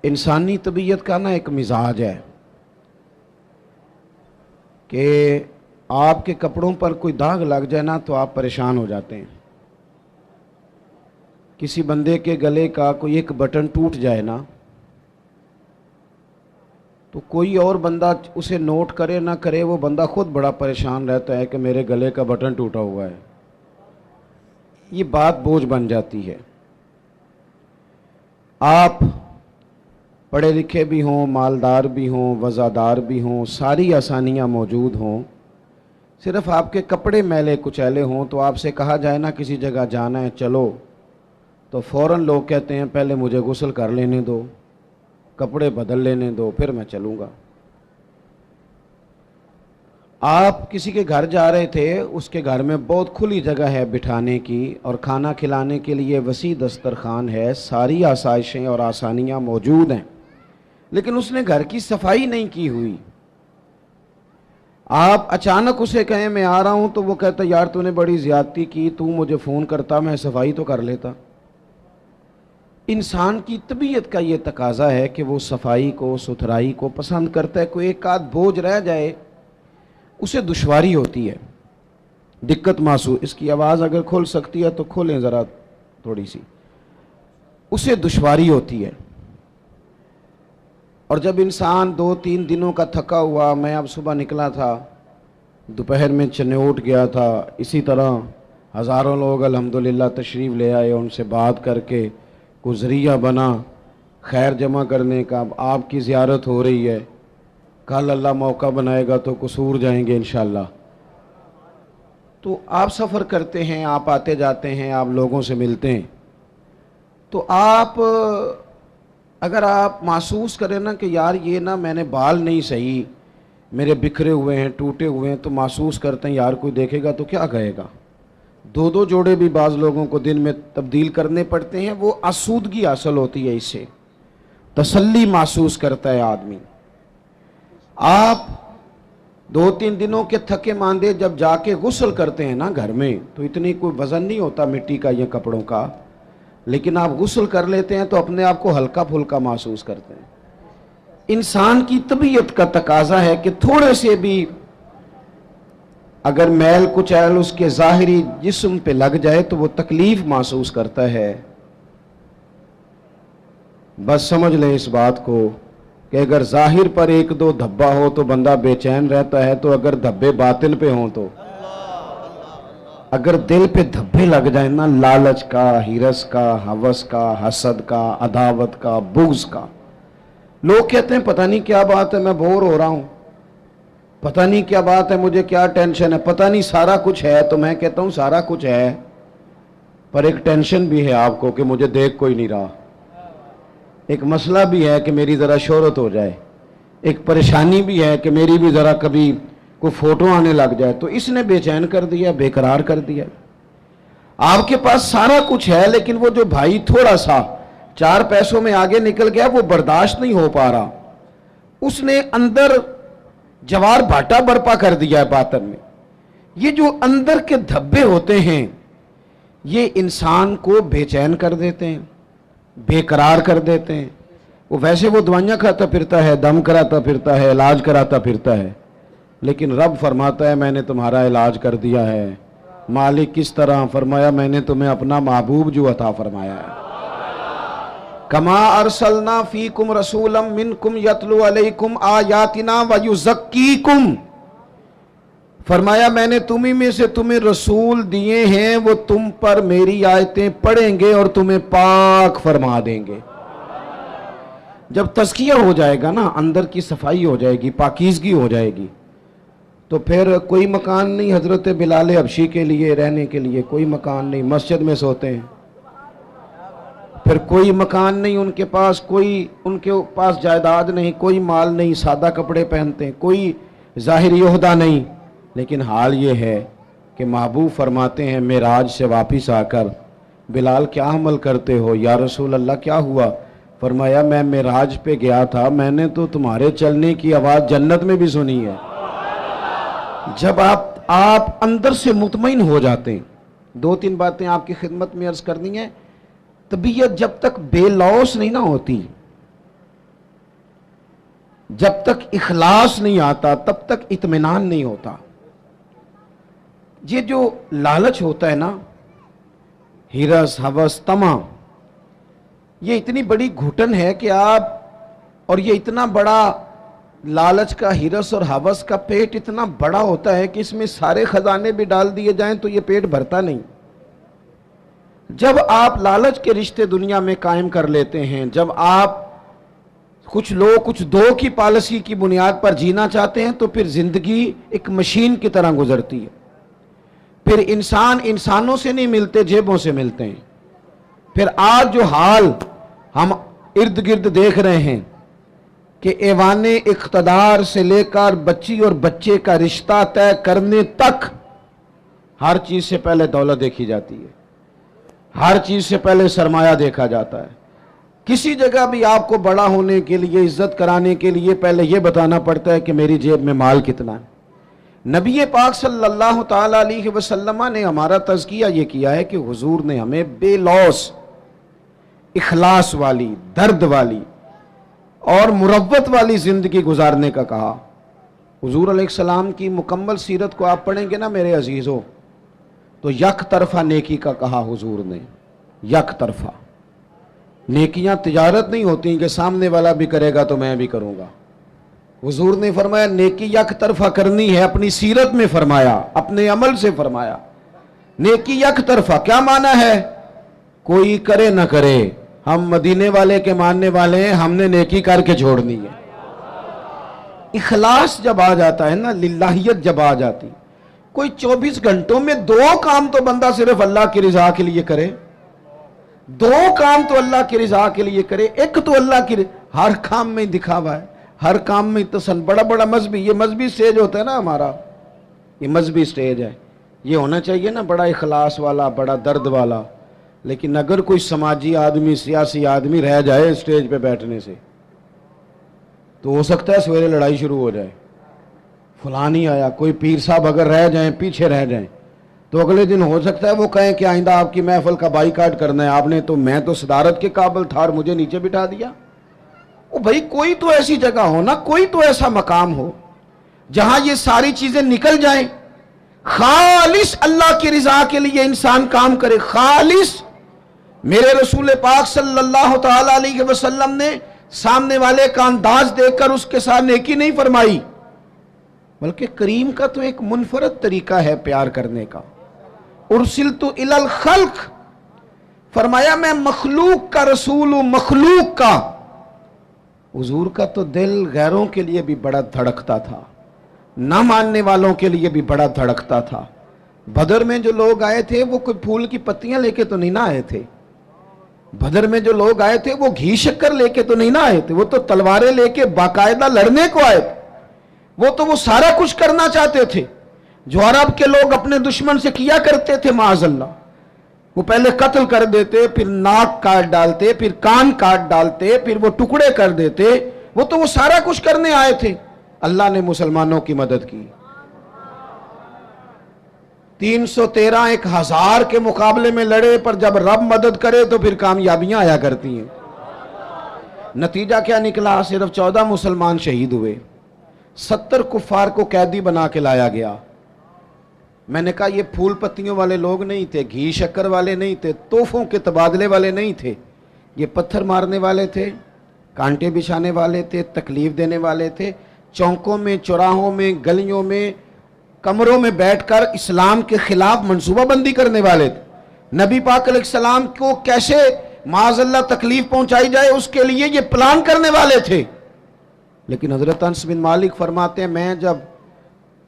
انسانی طبیعت کا نا ایک مزاج ہے کہ آپ کے کپڑوں پر کوئی داغ لگ جائے نا تو آپ پریشان ہو جاتے ہیں. کسی بندے کے گلے کا کوئی ایک بٹن ٹوٹ جائے نا تو کوئی اور بندہ اسے نوٹ کرے نہ کرے، وہ بندہ خود بڑا پریشان رہتا ہے کہ میرے گلے کا بٹن ٹوٹا ہوا ہے. یہ بات بوجھ بن جاتی ہے. آپ پڑھے لکھے بھی ہوں، مالدار بھی ہوں، وزادار بھی ہوں، ساری آسانیاں موجود ہوں، صرف آپ کے کپڑے میلے کچیلے ہوں تو آپ سے کہا جائے نا کسی جگہ جانا ہے چلو، تو فوراً لوگ کہتے ہیں پہلے مجھے غسل کر لینے دو، کپڑے بدل لینے دو، پھر میں چلوں گا. آپ کسی کے گھر جا رہے تھے، اس کے گھر میں بہت کھلی جگہ ہے بٹھانے کی اور کھانا کھلانے کے لیے وسیع دسترخوان ہے، ساری آسائشیں اور آسانیاں موجود ہیں، لیکن اس نے گھر کی صفائی نہیں کی ہوئی. آپ اچانک اسے کہیں میں آ رہا ہوں تو وہ کہتا یار تو نے بڑی زیادتی کی، تو مجھے فون کرتا میں صفائی تو کر لیتا. انسان کی طبیعت کا یہ تقاضا ہے کہ وہ صفائی کو، ستھرائی کو پسند کرتا ہے. کوئی ایک آدھ بوجھ رہ جائے اسے دشواری ہوتی ہے، دقت محسوس. اس کی آواز اگر کھول سکتی ہے تو کھولیں ذرا تھوڑی سی. اسے دشواری ہوتی ہے. اور جب انسان 2-3 دنوں کا تھکا ہوا، میں اب صبح نکلا تھا، دوپہر میں چنوٹ گیا تھا، اسی طرح ہزاروں لوگ الحمدللہ تشریف لے آئے، ان سے بات کر کے کوئی ذریعہ بنا خیر جمع کرنے کا. اب آپ کی زیارت ہو رہی ہے، کل اللہ موقع بنائے گا تو قصور جائیں گے انشاءاللہ. تو آپ سفر کرتے ہیں، آپ آتے جاتے ہیں، آپ لوگوں سے ملتے ہیں، تو آپ اگر آپ محسوس کریں نا کہ یار یہ نا میں نے بال نہیں صحیح، میرے بکھرے ہوئے ہیں، ٹوٹے ہوئے ہیں، تو محسوس کرتے ہیں یار کوئی دیکھے گا تو کیا کہے گا. 2 جوڑے بھی بعض لوگوں کو دن میں تبدیل کرنے پڑتے ہیں. وہ آسودگی حاصل ہوتی ہے، اس سے تسلی محسوس کرتا ہے آدمی. آپ 2-3 دنوں کے تھکے ماندے جب جا کے غسل کرتے ہیں نا گھر میں تو اتنی کوئی وزن نہیں ہوتا مٹی کا یا کپڑوں کا، لیکن آپ غسل کر لیتے ہیں تو اپنے آپ کو ہلکا پھلکا محسوس کرتے ہیں. انسان کی طبیعت کا تقاضا ہے کہ تھوڑے سے بھی اگر میل کچیل اس کے ظاہری جسم پہ لگ جائے تو وہ تکلیف محسوس کرتا ہے. بس سمجھ لیں اس بات کو کہ اگر ظاہر پر 1-2 دھبا ہو تو بندہ بے چین رہتا ہے، تو اگر دھبے باطن پہ ہوں تو اگر دل پہ دھبے لگ جائیں نا، لالچ کا، ہرس کا، ہوس کا، حسد کا، عداوت کا، بغض کا، لوگ کہتے ہیں پتہ نہیں کیا بات ہے میں بور ہو رہا ہوں، پتہ نہیں کیا بات ہے مجھے کیا ٹینشن ہے، پتہ نہیں سارا کچھ ہے. تو میں کہتا ہوں سارا کچھ ہے پر ایک ٹینشن بھی ہے آپ کو کہ مجھے دیکھ کوئی نہیں رہا، ایک مسئلہ بھی ہے کہ میری ذرا شہرت ہو جائے، ایک پریشانی بھی ہے کہ میری بھی ذرا کبھی کوئی فوٹو آنے لگ جائے. تو اس نے بے چین کر دیا، بے قرار کر دیا. آپ کے پاس سارا کچھ ہے لیکن وہ جو بھائی تھوڑا سا 4 پیسوں میں آگے نکل گیا وہ برداشت نہیں ہو پا رہا، اس نے اندر جوار بھاٹا برپا کر دیا ہے باطن میں. یہ جو اندر کے دھبے ہوتے ہیں یہ انسان کو بے چین کر دیتے ہیں، بے قرار کر دیتے ہیں. وہ ویسے وہ دوائیاں کھاتا پھرتا ہے، دم کراتا پھرتا ہے، علاج کراتا پھرتا ہے، لیکن رب فرماتا ہے میں نے تمہارا علاج کر دیا ہے. مالک کس طرح؟ فرمایا میں نے تمہیں اپنا محبوب جو عطا فرمایا ہے. کما ارسلنا فیکم رسولا منکم یتلو علیکم آیاتنا ویزکیکم. فرمایا میں نے تمہیں میں سے تمہیں رسول دیے ہیں، وہ تم پر میری آیتیں پڑھیں گے اور تمہیں پاک فرما دیں گے. جب تزکیہ ہو جائے گا نا، اندر کی صفائی ہو جائے گی، پاکیزگی ہو جائے گی، تو پھر کوئی مکان نہیں حضرت بلال حبشی کے لیے رہنے کے لیے، کوئی مکان نہیں، مسجد میں سوتے ہیں. پھر کوئی مکان نہیں ان کے پاس، کوئی ان کے پاس جائیداد نہیں، کوئی مال نہیں، سادہ کپڑے پہنتے ہیں، کوئی ظاہری عہدہ نہیں. لیکن حال یہ ہے کہ محبوب فرماتے ہیں معراج سے واپس آ کر بلال کیا عمل کرتے ہو؟ یا رسول اللہ کیا ہوا؟ فرمایا میں معراج پہ گیا تھا، میں نے تو تمہارے چلنے کی آواز جنت میں بھی سنی ہے. جب آپ اندر سے مطمئن ہو جاتے ہیں. 2-3 باتیں آپ کی خدمت میں عرض کرنی ہیں. طبیعت جب تک بے لوث نہیں نہ ہوتی، جب تک اخلاص نہیں آتا تب تک اطمینان نہیں ہوتا. یہ جو لالچ ہوتا ہے نا، ہرس ہوس طمع، یہ اتنی بڑی گھٹن ہے کہ اور یہ اتنا بڑا لالچ کا، ہرس اور ہوس کا پیٹ اتنا بڑا ہوتا ہے کہ اس میں سارے خزانے بھی ڈال دیے جائیں تو یہ پیٹ بھرتا نہیں. جب آپ لالچ کے رشتے دنیا میں قائم کر لیتے ہیں، جب آپ کچھ لوگ کچھ دو کی پالیسی کی بنیاد پر جینا چاہتے ہیں، تو پھر زندگی ایک مشین کی طرح گزرتی ہے. پھر انسانوں سے نہیں ملتے، جیبوں سے ملتے ہیں. پھر آج جو حال ہم ارد گرد دیکھ رہے ہیں کہ ایوان اقتدار سے لے کر بچی اور بچے کا رشتہ طے کرنے تک ہر چیز سے پہلے دولت دیکھی جاتی ہے، ہر چیز سے پہلے سرمایہ دیکھا جاتا ہے. کسی جگہ بھی آپ کو بڑا ہونے کے لیے، عزت کرانے کے لیے پہلے یہ بتانا پڑتا ہے کہ میری جیب میں مال کتنا ہے. نبی پاک صلی اللہ تعالی علیہ وسلم نے ہمارا تزکیہ یہ کیا ہے کہ حضور نے ہمیں بے لوث، اخلاص والی، درد والی اور مروت والی زندگی گزارنے کا کہا. حضور علیہ السلام کی مکمل سیرت کو آپ پڑھیں گے نا میرے عزیزوں، تو یک طرفہ نیکی کا کہا حضور نے. یک طرفہ نیکیاں تجارت نہیں ہوتی کہ سامنے والا بھی کرے گا تو میں بھی کروں گا. حضور نے فرمایا نیکی یک طرفہ کرنی ہے. اپنی سیرت میں فرمایا، اپنے عمل سے فرمایا. نیکی یک طرفہ کیا معنی ہے؟ کوئی کرے نہ کرے، ہم مدینے والے کے ماننے والے ہیں، ہم نے نیکی کر کے چھوڑنی ہے. اخلاص جب آ جاتا ہے نا، للہیت جب آ جاتی، کوئی 24 گھنٹوں میں 2 کام تو بندہ صرف اللہ کی رضا کے لیے کرے. 2 کام تو اللہ کی رضا کے لیے کرے. ایک تو اللہ کی ہر کام میں دکھاوا ہے، ہر کام میں تسن. بڑا مذہبی، یہ مذہبی سٹیج ہوتا ہے نا ہمارا، یہ مذہبی سٹیج ہے. یہ ہونا چاہیے نا بڑا اخلاص والا، بڑا درد والا. لیکن اگر کوئی سماجی آدمی، سیاسی آدمی رہ جائے سٹیج پہ بیٹھنے سے، تو ہو سکتا ہے سویرے لڑائی شروع ہو جائے. فلان ہی آیا. کوئی پیر صاحب اگر رہ جائیں، پیچھے رہ جائیں، تو اگلے دن ہو سکتا ہے وہ کہیں کہ آئندہ آپ کی محفل کا بائیکاٹ کرنا ہے. آپ نے تو، میں تو صدارت کے قابل تھا اور مجھے نیچے بٹھا دیا. بھائی کوئی تو ایسی جگہ ہو نا، کوئی تو ایسا مقام ہو جہاں یہ ساری چیزیں نکل جائیں. خالص اللہ کی رضا کے لیے انسان کام کرے. خالص. میرے رسول پاک صلی اللہ تعالی علیہ وسلم نے سامنے والے کا انداز دیکھ کر اس کے ساتھ نیکی نہیں فرمائی، بلکہ کریم کا تو ایک منفرد طریقہ ہے پیار کرنے کا. ارسلت الی الخلق، فرمایا میں مخلوق کا رسول ہوں، مخلوق کا. حضور کا تو دل غیروں کے لیے بھی بڑا دھڑکتا تھا، نہ ماننے والوں کے لیے بھی بڑا دھڑکتا تھا. بدر میں جو لوگ آئے تھے وہ کوئی پھول کی پتیاں لے کے تو نہیں نہ آئے تھے. بدر میں جو لوگ آئے تھے وہ گھی شکر لے کے تو نہیں نہ آئے تھے. وہ تو تلواریں لے کے باقاعدہ لڑنے کو آئے تھے. وہ سارا کچھ کرنا چاہتے تھے جو عرب کے لوگ اپنے دشمن سے کیا کرتے تھے. معاذ اللہ، وہ پہلے قتل کر دیتے، پھر ناک کاٹ ڈالتے، پھر کان کاٹ ڈالتے، پھر وہ ٹکڑے کر دیتے. وہ سارا کچھ کرنے آئے تھے. اللہ نے مسلمانوں کی مدد کی. 313 1000 کے مقابلے میں لڑے، پر جب رب مدد کرے تو پھر کامیابیاں آیا کرتی ہیں. نتیجہ کیا نکلا؟ صرف 14 مسلمان شہید ہوئے. 70 کفار کو قیدی بنا کے لایا گیا. میں نے کہا یہ پھول پتیوں والے لوگ نہیں تھے، گھی شکر والے نہیں تھے، تحفوں کے تبادلے والے نہیں تھے. یہ پتھر مارنے والے تھے، کانٹے بچھانے والے تھے، تکلیف دینے والے تھے. چوکوں میں، چوراہوں میں، گلیوں میں، کمروں میں بیٹھ کر اسلام کے خلاف منصوبہ بندی کرنے والے تھے. نبی پاک علیہ السلام کو کیسے معاذ اللہ تکلیف پہنچائی جائے اس کے لیے یہ پلان کرنے والے تھے. لیکن حضرت انس بن مالک فرماتے ہیں میں جب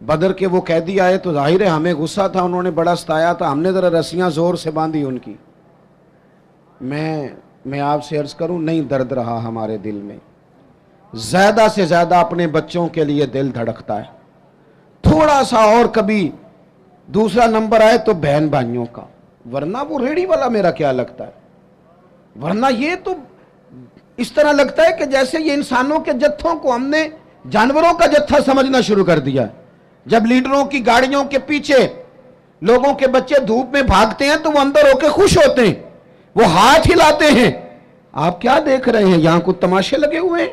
بدر کے وہ قیدی آئے تو ظاہر ہے ہمیں غصہ تھا، انہوں نے بڑا ستایا تھا، ہم نے ذرا رسیاں زور سے باندھی ان کی. میں آپ سے عرض کروں، نہیں درد رہا ہمارے دل میں. زیادہ سے زیادہ اپنے بچوں کے لیے دل دھڑکتا ہے. تھوڑا سا اور کبھی دوسرا نمبر آئے تو بہن بھائیوں کا، ورنہ وہ ریڑھی والا میرا کیا لگتا ہے. ورنہ یہ تو اس طرح لگتا ہے کہ جیسے یہ انسانوں کے جتھوں کو ہم نے جانوروں کا جتھا سمجھنا شروع کر دیا. جب لیڈروں کی گاڑیوں کے پیچھے لوگوں کے بچے دھوپ میں بھاگتے ہیں تو وہ اندر ہو کے خوش ہوتے ہیں، وہ ہاتھ ہلاتے ہیں. آپ کیا دیکھ رہے ہیں؟ یہاں کچھ تماشے لگے ہوئے ہیں.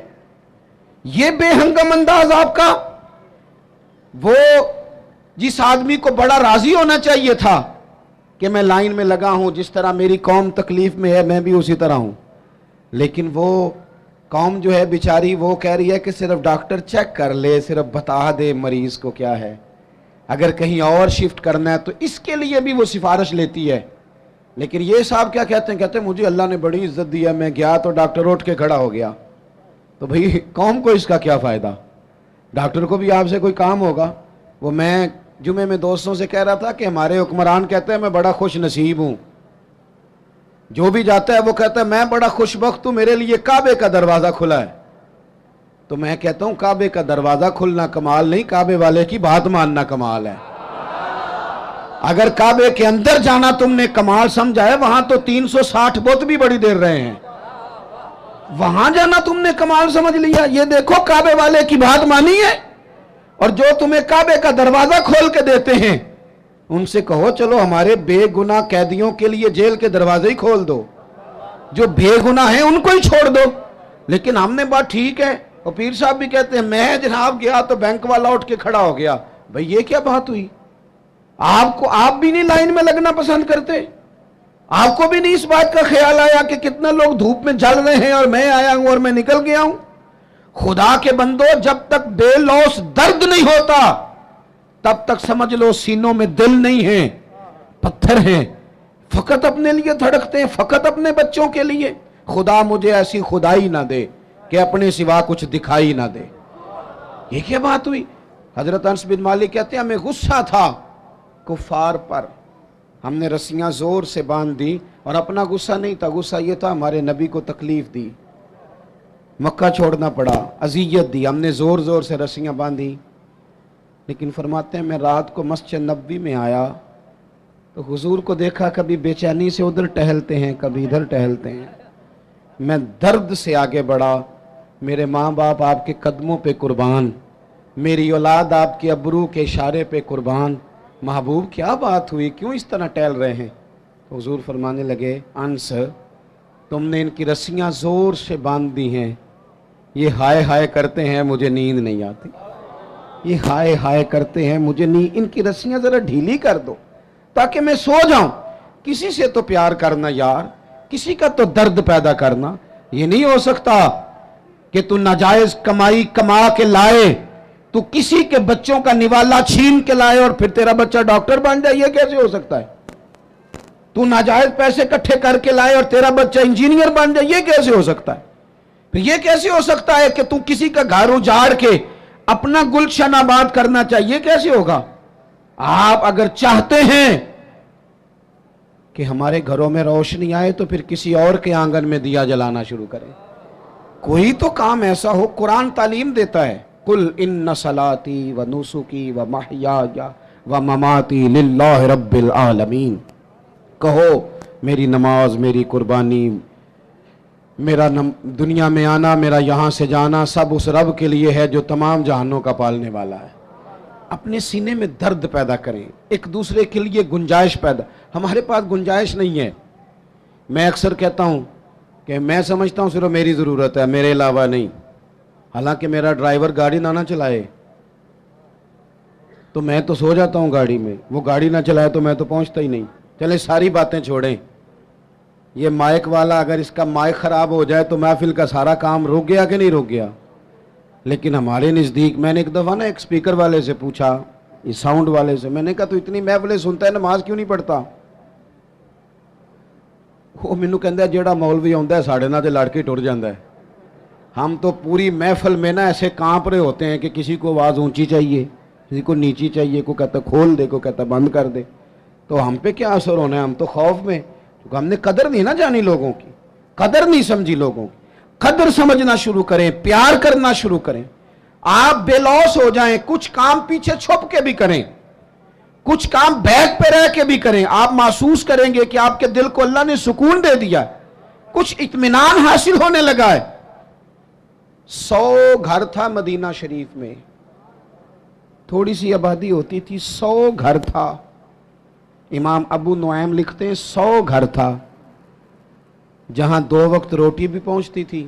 یہ بے ہنگم انداز آپ کا، وہ جس آدمی کو بڑا راضی ہونا چاہیے تھا کہ میں لائن میں لگا ہوں، جس طرح میری قوم تکلیف میں ہے میں بھی اسی طرح ہوں، لیکن وہ قوم جو ہے بیچاری وہ کہہ رہی ہے کہ صرف ڈاکٹر چیک کر لے، صرف بتا دے مریض کو کیا ہے، اگر کہیں اور شفٹ کرنا ہے تو اس کے لیے بھی وہ سفارش لیتی ہے۔ لیکن یہ صاحب کیا کہتے ہیں؟ کہتے ہیں مجھے اللہ نے بڑی عزت دیا، میں گیا تو ڈاکٹر اٹھ کے کھڑا ہو گیا۔ تو بھئی قوم کو اس کا کیا فائدہ؟ ڈاکٹر کو بھی آپ سے کوئی کام ہوگا۔ وہ میں جمعے میں دوستوں سے کہہ رہا تھا کہ ہمارے حکمران کہتے ہیں میں بڑا خوش نصیب ہوں، جو بھی جاتا ہے وہ کہتا ہے میں بڑا خوش بخت ہوں، میرے لیے کعبے کا دروازہ کھلا ہے۔ تو میں کہتا ہوں کعبے کا دروازہ کھلنا کمال نہیں، کعبے والے کی بات ماننا کمال ہے۔ اگر کعبے کے اندر جانا تم نے کمال سمجھا ہے، وہاں تو 360 بت بھی بڑی دیر رہے ہیں، وہاں جانا تم نے کمال سمجھ لیا۔ یہ دیکھو کعبے والے کی بات مانی ہے، اور جو تمہیں کعبے کا دروازہ کھول کے دیتے ہیں ان سے کہو چلو ہمارے بے گناہ قیدیوں کے لیے جیل کے دروازے ہی کھول دو، جو بے گناہ ہیں ان کو ہی چھوڑ دو۔ لیکن ہم نے بات ٹھیک ہے، اور پیر صاحب بھی کہتے ہیں میں جناب گیا تو بینک والا اٹھ کے کھڑا ہو گیا۔ بھئی یہ کیا بات ہوئی؟ آپ بھی نہیں لائن میں لگنا پسند کرتے؟ آپ کو بھی نہیں اس بات کا خیال آیا کہ کتنا لوگ دھوپ میں جل رہے ہیں اور میں آیا ہوں اور میں نکل گیا ہوں؟ خدا کے بندو، جب تک بے لوث درد نہیں ہوتا تب تک سمجھ لو سینوں میں دل نہیں ہے، پتھر ہیں، فقط اپنے لیے دھڑکتے ہیں، فقط اپنے بچوں کے لیے۔ خدا مجھے ایسی خدائی نہ دے کہ اپنے سوا کچھ دکھائی نہ دے۔ یہ کیا بات ہوئی؟ حضرت انس بن مالک کہتے ہیں ہمیں غصہ تھا کفار پر، ہم نے رسیاں زور سے باندھ دی، اور اپنا غصہ نہیں تھا، غصہ یہ تھا ہمارے نبی کو تکلیف دی، مکہ چھوڑنا پڑا، اذیت دی، ہم نے زور زور سے رسیاں باندھی۔ لیکن فرماتے ہیں میں رات کو مسجد نبوی میں آیا تو حضور کو دیکھا کبھی بے چینی سے ادھر ٹہلتے ہیں کبھی ادھر ٹہلتے ہیں، میں درد سے آگے بڑھا، میرے ماں باپ آپ کے قدموں پہ قربان، میری اولاد آپ کے ابرو کے اشارے پہ قربان، محبوب کیا بات ہوئی، کیوں اس طرح ٹہل رہے ہیں؟ حضور فرمانے لگے انس تم نے ان کی رسیاں زور سے باندھ دی ہیں، یہ ہائے ہائے کرتے ہیں مجھے نیند نہیں آتی، یہ ہائے ہائے کرتے ہیں مجھے نیند، ان کی رسیاں ذرا ڈھیلی کر دو تاکہ میں سو جاؤں۔ کسی سے تو پیار کرنا یار، کسی کا تو درد پیدا کرنا، یہ نہیں ہو سکتا کہ تو ناجائز کمائی کما کے لائے، تو کسی کے بچوں کا نوالا چھین کے لائے اور پھر تیرا بچہ ڈاکٹر بن جائے، یہ کیسے ہو سکتا ہے؟ تو ناجائز پیسے کٹھے کر کے لائے اور تیرا بچہ انجینئر بن جائے، یہ کیسے ہو سکتا ہے؟ پھر یہ کیسے ہو سکتا ہے کہ تو کسی کا گھر اجاڑ کے اپنا گلشن آباد کرنا چاہیے، کیسے ہوگا؟ آپ اگر چاہتے ہیں کہ ہمارے گھروں میں روشنی آئے تو پھر کسی اور کے آنگن میں دیا جلانا شروع کریں، کوئی تو کام ایسا ہو۔ قرآن تعلیم دیتا ہے قل ان صلاتی و نسکی و محیای و مماتی للہ رب العالمین، کہو میری نماز، میری قربانی، میرا دنیا میں آنا، میرا یہاں سے جانا سب اس رب کے لیے ہے جو تمام جہانوں کا پالنے والا ہے۔ اپنے سینے میں درد پیدا کریں، ایک دوسرے کے لیے گنجائش پیدا، ہمارے پاس گنجائش نہیں ہے۔ میں اکثر کہتا ہوں کہ میں سمجھتا ہوں صرف میری ضرورت ہے، میرے علاوہ نہیں، حالانکہ میرا ڈرائیور گاڑی نہ چلائے تو میں تو سو جاتا ہوں گاڑی میں، وہ گاڑی نہ چلائے تو میں تو پہنچتا ہی نہیں۔ چلے ساری باتیں چھوڑیں، یہ مائک والا اگر اس کا مائک خراب ہو جائے تو محفل کا سارا کام رک گیا کہ نہیں رک گیا؟ لیکن ہمارے نزدیک، میں نے ایک دفعہ نا ایک سپیکر والے سے پوچھا، یہ ساؤنڈ والے سے، میں نے کہا تو اتنی محفلیں سنتا ہے نماز کیوں نہیں پڑھتا؟ وہ مینو کہندا ہے جیڑا مولوی آندا ہے ساڑے نال تے لڑ کے ٹر جاندا ہے۔ ہم تو پوری محفل میں نا ایسے کانپ رہے ہوتے ہیں کہ کسی کو آواز اونچی چاہیے، کسی کو نیچی چاہیے، کوئی کہتا کھول دے، کوئی کہتا بند کر دے۔ تو ہم پہ کیا اثر ہونا ہے؟ ہم تو خوف میں، کیونکہ ہم نے قدر نہیں نا جانی لوگوں کی، قدر نہیں سمجھی لوگوں کی۔ قدر سمجھنا شروع کریں، پیار کرنا شروع کریں، آپ بے لوث ہو جائیں، کچھ کام پیچھے چھپ کے بھی کریں، کچھ کام بیک پہ رہ کے بھی کریں، آپ محسوس کریں گے کہ آپ کے دل کو اللہ نے سکون دے دیا، کچھ اطمینان حاصل ہونے لگا ہے۔ 100 گھر تھا مدینہ شریف میں، تھوڑی سی آبادی ہوتی تھی، 100 گھر تھا۔ امام ابو نعیم لکھتے ہیں 100 گھر تھا، جہاں 2 وقت روٹی بھی پہنچتی تھی،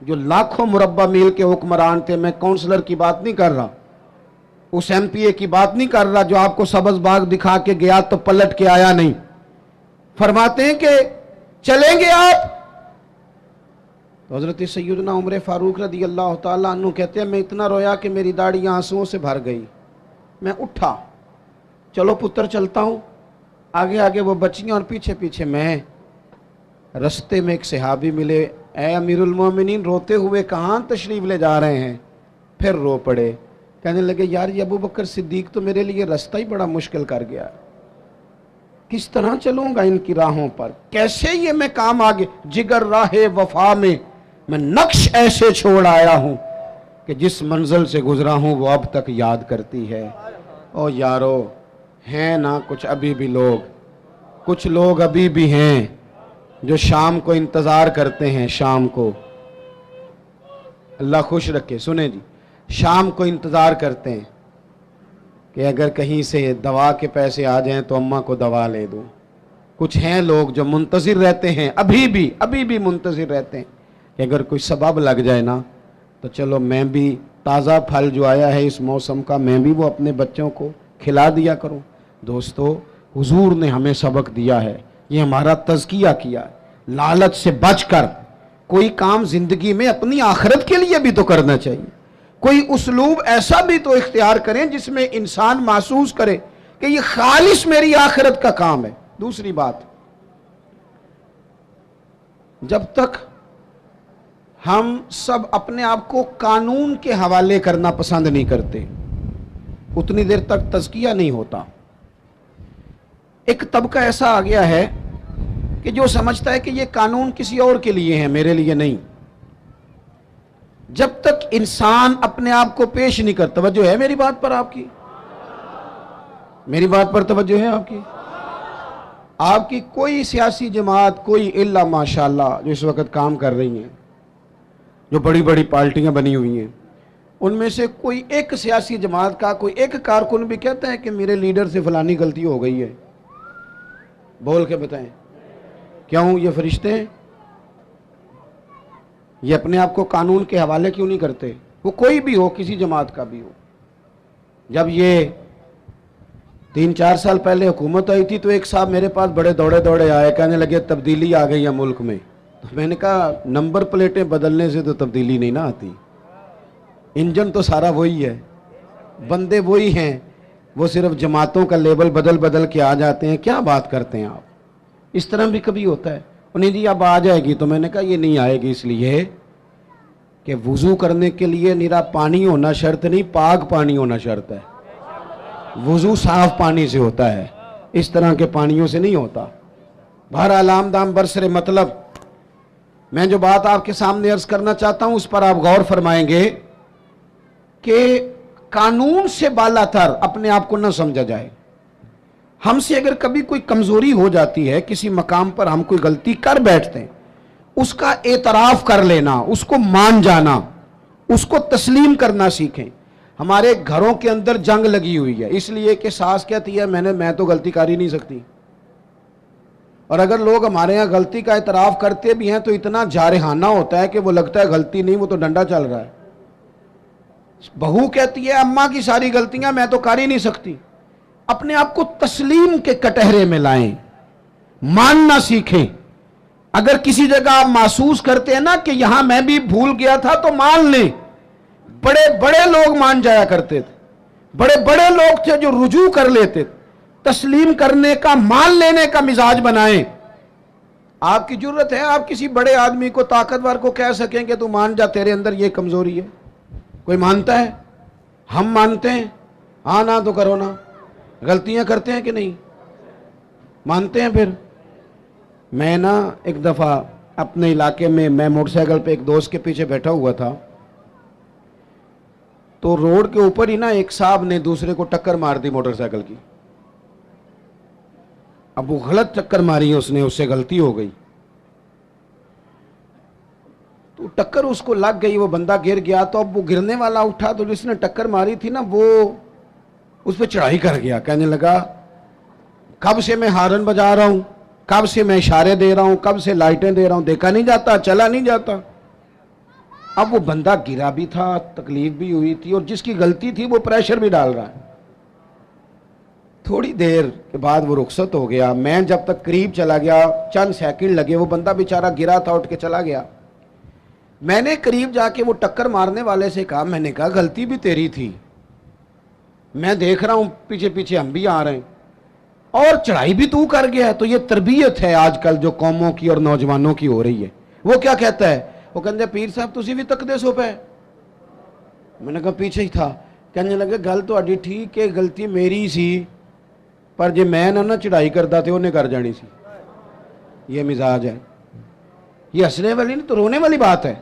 جو لاکھوں مربع میل کے حکمران تھے، میں کونسلر کی بات نہیں کر رہا، اس ایم پی اے کی بات نہیں کر رہا جو آپ کو سبز باغ دکھا کے گیا تو پلٹ کے آیا نہیں، فرماتے ہیں کہ چلیں گے آپ؟ تو حضرت سیدنا عمر فاروق رضی اللہ تعالیٰ عنہ کہتے ہیں میں اتنا رویا کہ میری داڑھی آنسوؤں سے بھر گئی، میں اٹھا، چلو پتر چلتا ہوں، آگے آگے وہ بچیاں اور پیچھے پیچھے میں۔ رستے میں ایک صحابی ملے، اے امیر المومنین روتے ہوئے کہاں تشریف لے جا رہے ہیں؟ پھر رو پڑے، کہنے لگے یار یہ ابو بکر صدیق تو میرے لیے رستہ ہی بڑا مشکل کر گیا، کس طرح چلوں گا ان کی راہوں پر، کیسے یہ میں کام آگے، جگر راہ وفا میں نقش ایسے چھوڑ آیا ہوں کہ جس منزل سے گزرا ہوں وہ اب تک یاد کرتی ہے۔ او یارو، ہیں نا کچھ ابھی بھی لوگ، کچھ لوگ ابھی بھی ہیں جو شام کو انتظار کرتے ہیں، شام کو، اللہ خوش رکھے، سنیں جی، شام کو انتظار کرتے ہیں کہ اگر کہیں سے دوا کے پیسے آ جائیں تو اماں کو دوا لے دوں۔ کچھ ہیں لوگ جو منتظر رہتے ہیں، ابھی بھی منتظر رہتے ہیں کہ اگر کوئی سبب لگ جائے نا تو چلو میں بھی تازہ پھل جو آیا ہے اس موسم کا میں بھی وہ اپنے بچوں کو کھلا دیا کروں۔ دوستو، حضور نے ہمیں سبق دیا ہے، یہ ہمارا تزکیہ کیا ہے، لالچ سے بچ کر کوئی کام زندگی میں اپنی آخرت کے لیے بھی تو کرنا چاہیے، کوئی اسلوب ایسا بھی تو اختیار کریں جس میں انسان محسوس کرے کہ یہ خالص میری آخرت کا کام ہے۔ دوسری بات، جب تک ہم سب اپنے آپ کو قانون کے حوالے کرنا پسند نہیں کرتے اتنی دیر تک تزکیہ نہیں ہوتا۔ ایک طبقہ ایسا آ گیا ہے کہ جو سمجھتا ہے کہ یہ قانون کسی اور کے لیے ہے، میرے لیے نہیں۔ جب تک انسان اپنے آپ کو پیش نہیں کرتا، توجہ ہے میری بات پر آپ کی؟ میری بات پر توجہ ہے آپ کی؟ آپ کی کوئی سیاسی جماعت، کوئی الا ماشاءاللہ جو اس وقت کام کر رہی ہیں، جو بڑی بڑی پارٹیاں بنی ہوئی ہیں، ان میں سے کوئی ایک سیاسی جماعت کا کوئی ایک کارکن بھی کہتا ہے کہ میرے لیڈر سے فلانی غلطی ہو گئی ہے؟ بول کے بتائیں، کیوں؟ یہ فرشتے ہیں، یہ اپنے آپ کو قانون کے حوالے کیوں نہیں کرتے؟ وہ کوئی بھی ہو، کسی جماعت کا بھی ہو۔ جب یہ 3-4 سال پہلے حکومت آئی تھی تو ایک صاحب میرے پاس بڑے دوڑے آئے، کہنے لگے تبدیلی آ گئی ہے ملک میں۔ تو میں نے کہا نمبر پلیٹیں بدلنے سے تو تبدیلی نہیں نہ آتی، انجن تو سارا وہی ہے، بندے وہی ہیں، وہ صرف جماعتوں کا لیبل بدل کے آ جاتے ہیں۔ کیا بات کرتے ہیں آپ؟ اس طرح بھی کبھی ہوتا ہے، انہیں جی اب آ جائے گی، تو میں نے کہا یہ نہیں آئے گی، اس لیے کہ وضو کرنے کے لیے نرا پانی ہونا شرط نہیں، پاک پانی ہونا شرط ہے۔ وضو صاف پانی سے ہوتا ہے، اس طرح کے پانیوں سے نہیں ہوتا۔ بہرحال آمدام برسر مطلب، میں جو بات آپ کے سامنے عرض کرنا چاہتا ہوں اس پر آپ غور فرمائیں گے کہ قانون سے بالا تر اپنے آپ کو نہ سمجھا جائے۔ ہم سے اگر کبھی کوئی کمزوری ہو جاتی ہے، کسی مقام پر ہم کوئی غلطی کر بیٹھتے ہیں، اس کا اعتراف کر لینا، اس کو مان جانا، اس کو تسلیم کرنا سیکھیں۔ ہمارے گھروں کے اندر جنگ لگی ہوئی ہے اس لیے کہ ساس کہتی ہے میں تو غلطی کر ہی نہیں سکتی، اور اگر لوگ ہمارے ہاں غلطی کا اعتراف کرتے بھی ہیں تو اتنا جارحانہ ہوتا ہے کہ وہ لگتا ہے غلطی نہیں، وہ تو ڈنڈا چل رہا ہے۔ بہو کہتی ہے اماں کی ساری غلطیاں میں تو کر ہی نہیں سکتی۔ اپنے آپ کو تسلیم کے کٹہرے میں لائیں، ماننا سیکھیں۔ اگر کسی جگہ آپ محسوس کرتے ہیں نا کہ یہاں میں بھی بھول گیا تھا تو مان لیں۔ بڑے بڑے لوگ مان جایا کرتے تھے، بڑے بڑے لوگ تھے جو رجوع کر لیتے تھے۔ تسلیم کرنے کا، مان لینے کا مزاج بنائیں۔ آپ کی جرت ہے آپ کسی بڑے آدمی کو، طاقتور کو کہہ سکیں کہ تو مان جا، تیرے اندر یہ کمزوری ہے؟ کوئی مانتا ہے؟ ہم مانتے ہیں؟ ہاں نہ تو کرو نا۔ غلطیاں کرتے ہیں کہ نہیں؟ مانتے ہیں پھر؟ میں نا ایک دفعہ اپنے علاقے میں موٹر سائیکل پہ ایک دوست کے پیچھے بیٹھا ہوا تھا، تو روڈ کے اوپر ہی نا ایک صاحب نے دوسرے کو ٹکر مار دی موٹر سائیکل کی۔ اب وہ غلط ٹکر ماری ہے اس نے، اس سے غلطی ہو گئی تو ٹکر اس کو لگ گئی، وہ بندہ گر گیا۔ تو اب وہ گرنے والا اٹھا تو جس نے ٹکر ماری تھی نا وہ اس پہ چڑھائی کر گیا، کہنے لگا کب سے میں ہارن بجا رہا ہوں، کب سے میں اشارے دے رہا ہوں، کب سے لائٹیں دے رہا ہوں، دیکھا نہیں جاتا، چلا نہیں جاتا۔ اب وہ بندہ گرا بھی تھا، تکلیف بھی ہوئی تھی، اور جس کی غلطی تھی وہ پریشر بھی ڈال رہا ہے۔ تھوڑی دیر کے بعد وہ رخصت ہو گیا، میں جب تک قریب چلا گیا، چند سیکنڈ لگے، وہ بندہ بیچارہ گرا تھا، اٹھ کے چلا گیا۔ میں نے قریب جا کے وہ ٹکر مارنے والے سے کہا، میں نے کہا غلطی بھی تیری تھی، میں دیکھ رہا ہوں پیچھے پیچھے ہم بھی آ رہے ہیں، اور چڑھائی بھی تو کر گیا ہے۔ تو یہ تربیت ہے آج کل جو قوموں کی اور نوجوانوں کی ہو رہی ہے۔ وہ کیا کہتا ہے؟ وہ کہتے ہیں پیر صاحب تسی بھی تکدے سو پہ؟ میں نے کہا پیچھے ہی تھا۔ کہنے لگے گل تو اڈی ٹھیک ہے، غلطی میری سی، پر جے میں نہ چڑھائی کرتا تھے انہیں کر جانی سی۔ یہ مزاج ہے، یہ ہنسنے والی نہیں تو رونے والی بات ہے۔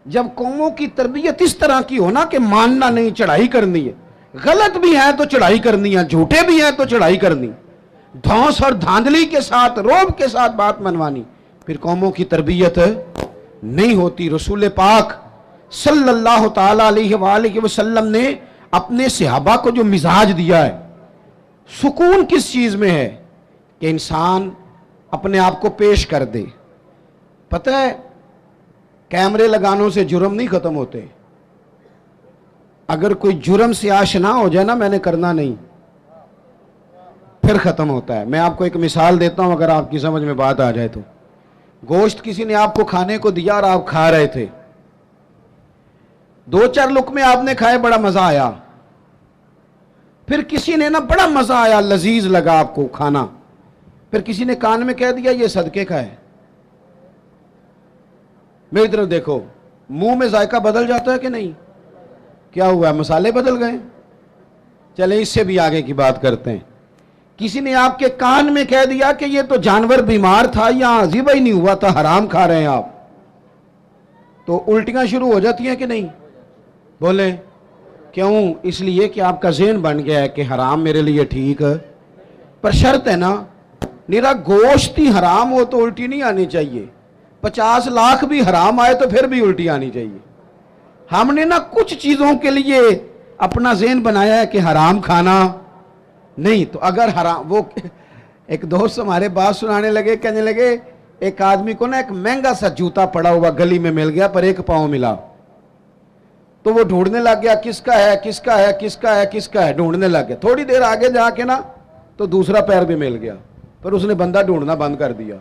جب قوموں کی تربیت اس طرح کی ہونا کہ ماننا نہیں، چڑھائی کرنی ہے، غلط بھی ہے تو چڑھائی کرنی ہے، جھوٹے بھی ہیں تو چڑھائی کرنی، دھونس اور دھاندلی کے ساتھ، روب کے ساتھ بات منوانی، پھر قوموں کی تربیت نہیں ہوتی۔ رسول پاک صلی اللہ تعالی علیہ وآلہ وسلم نے اپنے صحابہ کو جو مزاج دیا ہے، سکون کس چیز میں ہے کہ انسان اپنے آپ کو پیش کر دے۔ پتہ ہے کیمرے لگانوں سے جرم نہیں ختم ہوتے، اگر کوئی جرم سے آشنا ہو جائے نا، میں نے کرنا نہیں، پھر ختم ہوتا ہے۔ میں آپ کو ایک مثال دیتا ہوں اگر آپ کی سمجھ میں بات آ جائے تو۔ گوشت کسی نے آپ کو کھانے کو دیا اور آپ کھا رہے تھے، 2-4 لقمے آپ نے کھائے، بڑا مزہ آیا، پھر کسی نے نا بڑا مزہ آیا، لذیذ لگا آپ کو کھانا، پھر کسی نے کان میں کہہ دیا یہ صدقے کا ہے۔ میری طرف دیکھو، منہ میں ذائقہ بدل جاتا ہے کہ نہیں؟ کیا ہوا ہے؟ مسالے بدل گئے؟ چلیں اس سے بھی آگے کی بات کرتے ہیں۔ کسی نے آپ کے کان میں کہہ دیا کہ یہ تو جانور بیمار تھا، یہاں ذبح ہی نہیں ہوا تھا، حرام کھا رہے ہیں آپ، تو الٹیاں شروع ہو جاتی ہیں کہ نہیں؟ بولیں کیوں؟ اس لیے کہ آپ کا ذہن بن گیا ہے کہ حرام میرے لیے ٹھیک ہے، پر شرط ہے نا، میرا گوشت ہی حرام ہو تو الٹی نہیں آنی چاہیے، 50 لاکھ بھی حرام آئے تو پھر بھی الٹی آنی چاہیے۔ ہم نے نا کچھ چیزوں کے لیے اپنا ذہن بنایا ہے کہ حرام کھانا نہیں، تو اگر حرام، وہ ایک دوست ہمارے بات سنانے لگے، کہنے لگے ایک آدمی کو نا ایک مہنگا سا جوتا پڑا ہوا گلی میں مل گیا، پر 1 پاؤں ملا، تو وہ ڈھونڈنے لگ گیا کس کا ہے، کس کا ہے، کس کا ہے، کس کا ہے، ڈھونڈنے لگ گیا۔ تھوڑی دیر آگے جا کے نا تو دوسرا پیر بھی مل گیا، پر اس نے بندہ ڈھونڈنا بند کر دیا،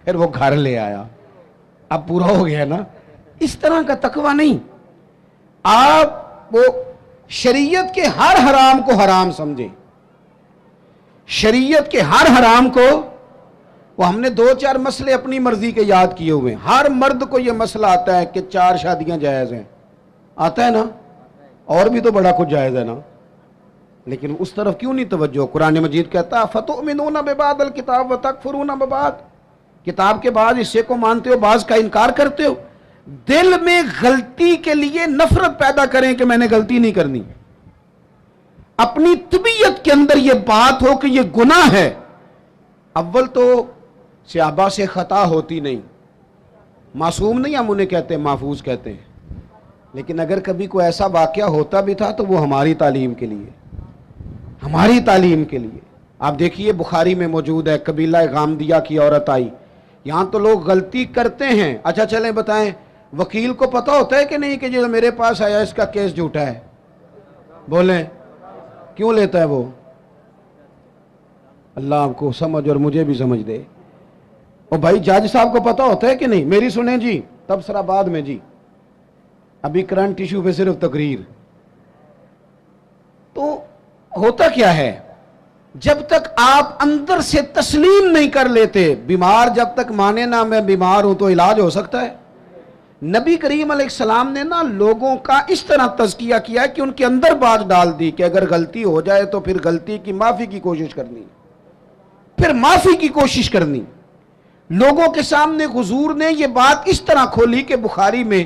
پھر وہ گھر لے آیا، اب پورا ہو گیا نا۔ اس طرح کا تقوی نہیں، آپ وہ شریعت کے ہر حرام کو حرام سمجھیں، شریعت کے ہر حرام کو۔ وہ ہم نے 2-4 مسئلے اپنی مرضی کے یاد کیے ہوئے ہیں۔ ہر مرد کو یہ مسئلہ آتا ہے کہ 4 شادیاں جائز ہیں، آتا ہے نا، اور بھی تو بڑا کچھ جائز ہے نا، لیکن اس طرف کیوں نہیں توجہ؟ قرآن مجید کہتا ہے فَتُؤْمِنُونَ بِبَعْضِ الْكِتَابِ وَتَكْفُرُونَ بِبَعْضٍ، کتاب کے بعض حصے کو مانتے ہو، بعض کا انکار کرتے ہو۔ دل میں غلطی کے لیے نفرت پیدا کریں کہ میں نے غلطی نہیں کرنی، اپنی طبیعت کے اندر یہ بات ہو کہ یہ گناہ ہے۔ اول تو صحابہ سے خطا ہوتی نہیں، معصوم نہیں ہم انہیں کہتے ہیں، محفوظ کہتے ہیں، لیکن اگر کبھی کوئی ایسا واقعہ ہوتا بھی تھا تو وہ ہماری تعلیم کے لیے، ہماری تعلیم کے لیے۔ آپ دیکھیے بخاری میں موجود ہے، قبیلہ غامدیہ کی عورت آئی، یہاں تو لوگ غلطی کرتے ہیں۔ اچھا چلیں بتائیں، وکیل کو پتا ہوتا ہے کہ نہیں کہ جو میرے پاس آیا اس کا کیس جھوٹا ہے؟ بولیں کیوں لیتا ہے وہ؟ اللہ آپ کو سمجھ اور مجھے بھی سمجھ دے۔ اور بھائی جج صاحب کو پتا ہوتا ہے کہ نہیں؟ میری سنیں جی، تبصرہ بعد میں جی، ابھی کرنٹ ایشو پہ صرف تقریر۔ تو ہوتا کیا ہے، جب تک آپ اندر سے تسلیم نہیں کر لیتے، بیمار جب تک مانے نا میں بیمار ہوں تو علاج ہو سکتا ہے؟ نبی کریم علیہ السلام نے نا لوگوں کا اس طرح تزکیہ کیا کہ ان کے اندر بات ڈال دی کہ اگر غلطی ہو جائے تو پھر غلطی کی معافی کی کوشش کرنی، پھر معافی کی کوشش کرنی۔ لوگوں کے سامنے حضور نے یہ بات اس طرح کھولی کہ بخاری میں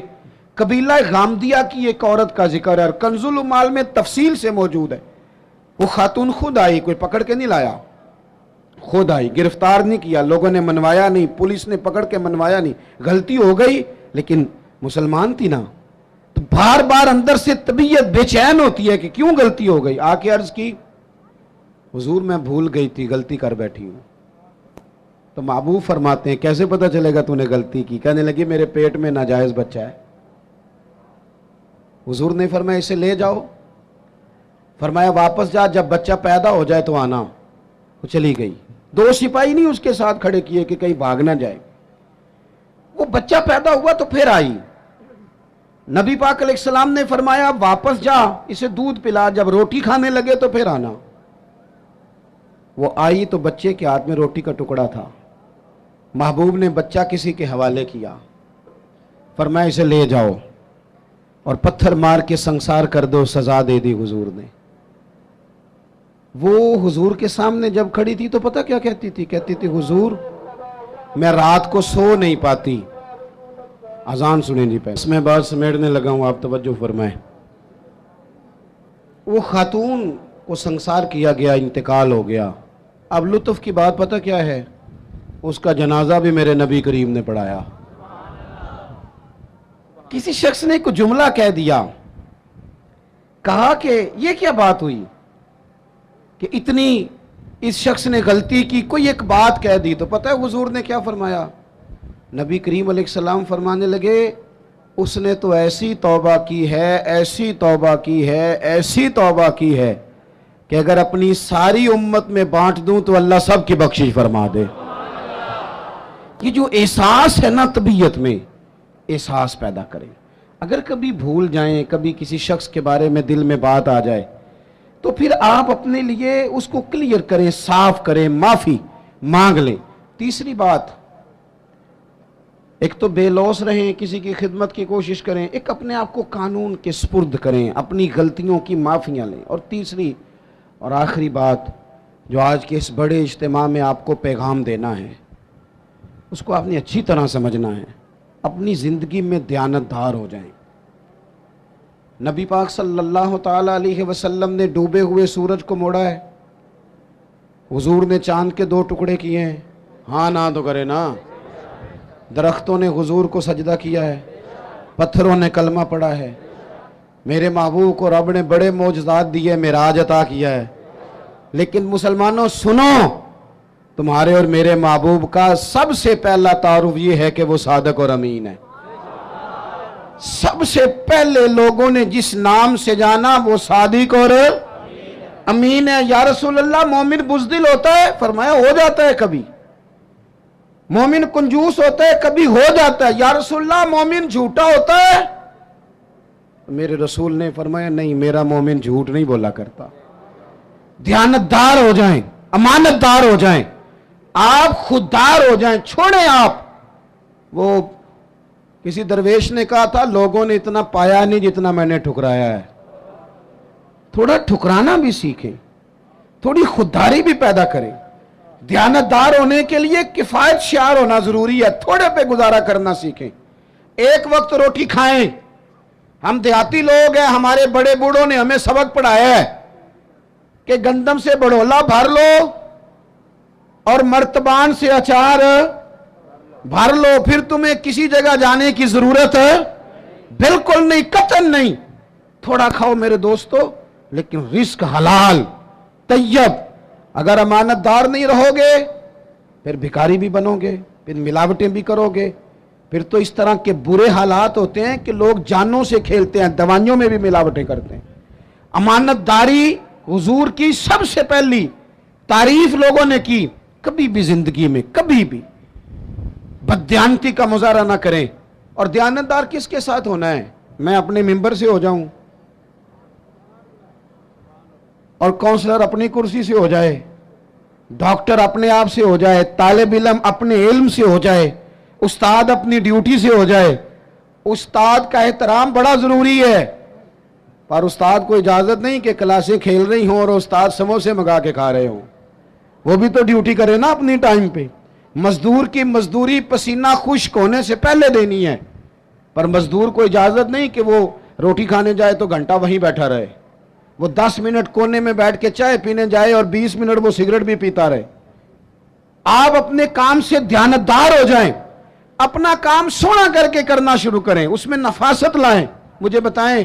قبیلہ غامدیہ کی ایک عورت کا ذکر ہے، اور کنز العمال میں تفصیل سے موجود ہے۔ وہ خاتون خود آئی، کوئی پکڑ کے نہیں لایا، خود آئی، گرفتار نہیں کیا، لوگوں نے منوایا نہیں، پولیس نے پکڑ کے منوایا نہیں، غلطی ہو گئی لیکن مسلمان تھی نا، تو بار بار اندر سے طبیعت بے چین ہوتی ہے کہ کیوں غلطی ہو گئی۔ آ کے عرض کی حضور میں بھول گئی تھی، غلطی کر بیٹھی ہوں۔ تو محبوب فرماتے ہیں کیسے پتہ چلے گا تو نے غلطی کی؟ کہنے لگی میرے پیٹ میں ناجائز بچہ ہے۔ حضور نے فرمایا اسے لے جاؤ، فرمایا واپس جا، جب بچہ پیدا ہو جائے تو آنا۔ وہ چلی گئی، 2 سپاہی نہیں اس کے ساتھ کھڑے کیے کہ کہیں بھاگ نہ جائے۔ وہ بچہ پیدا ہوا تو پھر آئی، نبی پاک علیہ السلام نے فرمایا واپس جا، اسے دودھ پلا، جب روٹی کھانے لگے تو پھر آنا۔ وہ آئی تو بچے کے ہاتھ میں روٹی کا ٹکڑا تھا۔ محبوب نے بچہ کسی کے حوالے کیا، فرمایا اسے لے جاؤ اور پتھر مار کے سنسار کر دو، سزا دے دی حضور نے۔ وہ حضور کے سامنے جب کھڑی تھی تو پتہ کیا کہتی تھی؟ کہتی تھی حضور میں رات کو سو نہیں پاتی۔ اذان سنیں جی پہلے، اس میں بات سمیٹنے لگا ہوں، آپ توجہ فرمائیں۔ وہ خاتون کو سنسار کیا گیا، انتقال ہو گیا۔ اب لطف کی بات پتہ کیا ہے؟ اس کا جنازہ بھی میرے نبی کریم نے پڑھایا۔ کسی شخص نے کوئی جملہ کہہ دیا، کہا کہ یہ کیا بات ہوئی کہ اتنی اس شخص نے غلطی کی، کوئی ایک بات کہہ دی، تو پتہ ہے حضور نے کیا فرمایا؟ نبی کریم علیہ السلام فرمانے لگے اس نے تو ایسی توبہ کی ہے، ایسی توبہ کی ہے، ایسی توبہ کی ہے کہ اگر اپنی ساری امت میں بانٹ دوں تو اللہ سب کی بخشش فرما دے۔ یہ جو احساس ہے نا، طبیعت میں احساس پیدا کریں۔ اگر کبھی بھول جائیں، کبھی کسی شخص کے بارے میں دل میں بات آ جائے تو پھر آپ اپنے لیے اس کو کلیئر کریں، صاف کریں، معافی مانگ لیں۔ تیسری بات، ایک تو بے لوث رہیں، کسی کی خدمت کی کوشش کریں، ایک اپنے آپ کو قانون کے سپرد کریں، اپنی غلطیوں کی معافیاں لیں۔ اور تیسری اور آخری بات جو آج کے اس بڑے اجتماع میں آپ کو پیغام دینا ہے، اس کو آپ نے اچھی طرح سمجھنا ہے، اپنی زندگی میں دیانتدار ہو جائیں۔ نبی پاک صلی اللہ تعالیٰ علیہ وسلم نے ڈوبے ہوئے سورج کو موڑا ہے، حضور نے چاند کے 2 ٹکڑے کیے ہیں، ہاں نہ تو کرے نا۔ درختوں نے حضور کو سجدہ کیا ہے، پتھروں نے کلمہ پڑھا ہے، میرے محبوب کو رب نے بڑے معجزات دیے، معراج عطا کیا ہے۔ لیکن مسلمانوں سنو، تمہارے اور میرے محبوب کا سب سے پہلا تعارف یہ ہے کہ وہ صادق اور امین ہے۔ سب سے پہلے لوگوں نے جس نام سے جانا وہ صادق اور امین ہے۔ یا رسول اللہ مومن بزدل ہوتا ہے؟ فرمایا ہو جاتا ہے کبھی۔ مومن کنجوس ہوتا ہے؟ کبھی ہو جاتا ہے۔ یا رسول اللہ مومن جھوٹا ہوتا ہے؟ میرے رسول نے فرمایا نہیں، میرا مومن جھوٹ نہیں بولا کرتا۔ دیانتدار ہو جائیں، امانت دار ہو جائیں، آپ خوددار ہو جائیں، چھوڑیں آپ۔ وہ کسی درویش نے کہا تھا لوگوں نے اتنا پایا نہیں جتنا میں نے ٹھکرایا ہے۔ تھوڑا ٹھکرانا بھی سیکھیں، تھوڑی خودداری بھی پیدا کریں۔ دیانتدار ہونے کے لیے کفایت شعار ہونا ضروری ہے، تھوڑے پہ گزارا کرنا سیکھیں۔ ایک وقت روٹی کھائیں۔ ہم دیہاتی لوگ ہیں، ہمارے بڑے بوڑھوں نے ہمیں سبق پڑھایا ہے کہ گندم سے بڑھولا بھر لو اور مرتبان سے اچار بھر لو، پھر تمہیں کسی جگہ جانے کی ضرورت ہے بالکل نہیں، قطعاً نہیں۔ تھوڑا کھاؤ میرے دوستو، لیکن رزق حلال طیب۔ اگر امانت دار نہیں رہو گے پھر بھکاری بھی بنو گے، پھر ملاوٹیں بھی کرو گے، پھر تو اس طرح کے برے حالات ہوتے ہیں کہ لوگ جانوں سے کھیلتے ہیں، دوائیوں میں بھی ملاوٹیں کرتے ہیں۔ امانت داری حضور کی سب سے پہلی تعریف لوگوں نے کی۔ کبھی بھی زندگی میں کبھی بھی بددیانتی کا مظاہرہ نہ کریں۔ اور دیانتدار کس کے ساتھ ہونا ہے؟ میں اپنے ممبر سے ہو جاؤں اور کونسلر اپنی کرسی سے ہو جائے، ڈاکٹر اپنے آپ سے ہو جائے، طالب علم اپنے علم سے ہو جائے، استاد اپنی ڈیوٹی سے ہو جائے۔ استاد کا احترام بڑا ضروری ہے، پر استاد کو اجازت نہیں کہ کلاسیں کھیل رہی ہوں اور استاد سموسے منگا کے کھا رہے ہوں۔ وہ بھی تو ڈیوٹی کرے نا اپنی ٹائم پہ۔ مزدور کی مزدوری پسینہ خشک ہونے سے پہلے دینی ہے، پر مزدور کو اجازت نہیں کہ وہ روٹی کھانے جائے تو گھنٹہ وہیں بیٹھا رہے، وہ 10 منٹ کونے میں بیٹھ کے چائے پینے جائے اور 20 منٹ وہ سگریٹ بھی پیتا رہے۔ آپ اپنے کام سے دیانتدار ہو جائیں، اپنا کام سونا کر کے کرنا شروع کریں، اس میں نفاست لائیں۔ مجھے بتائیں،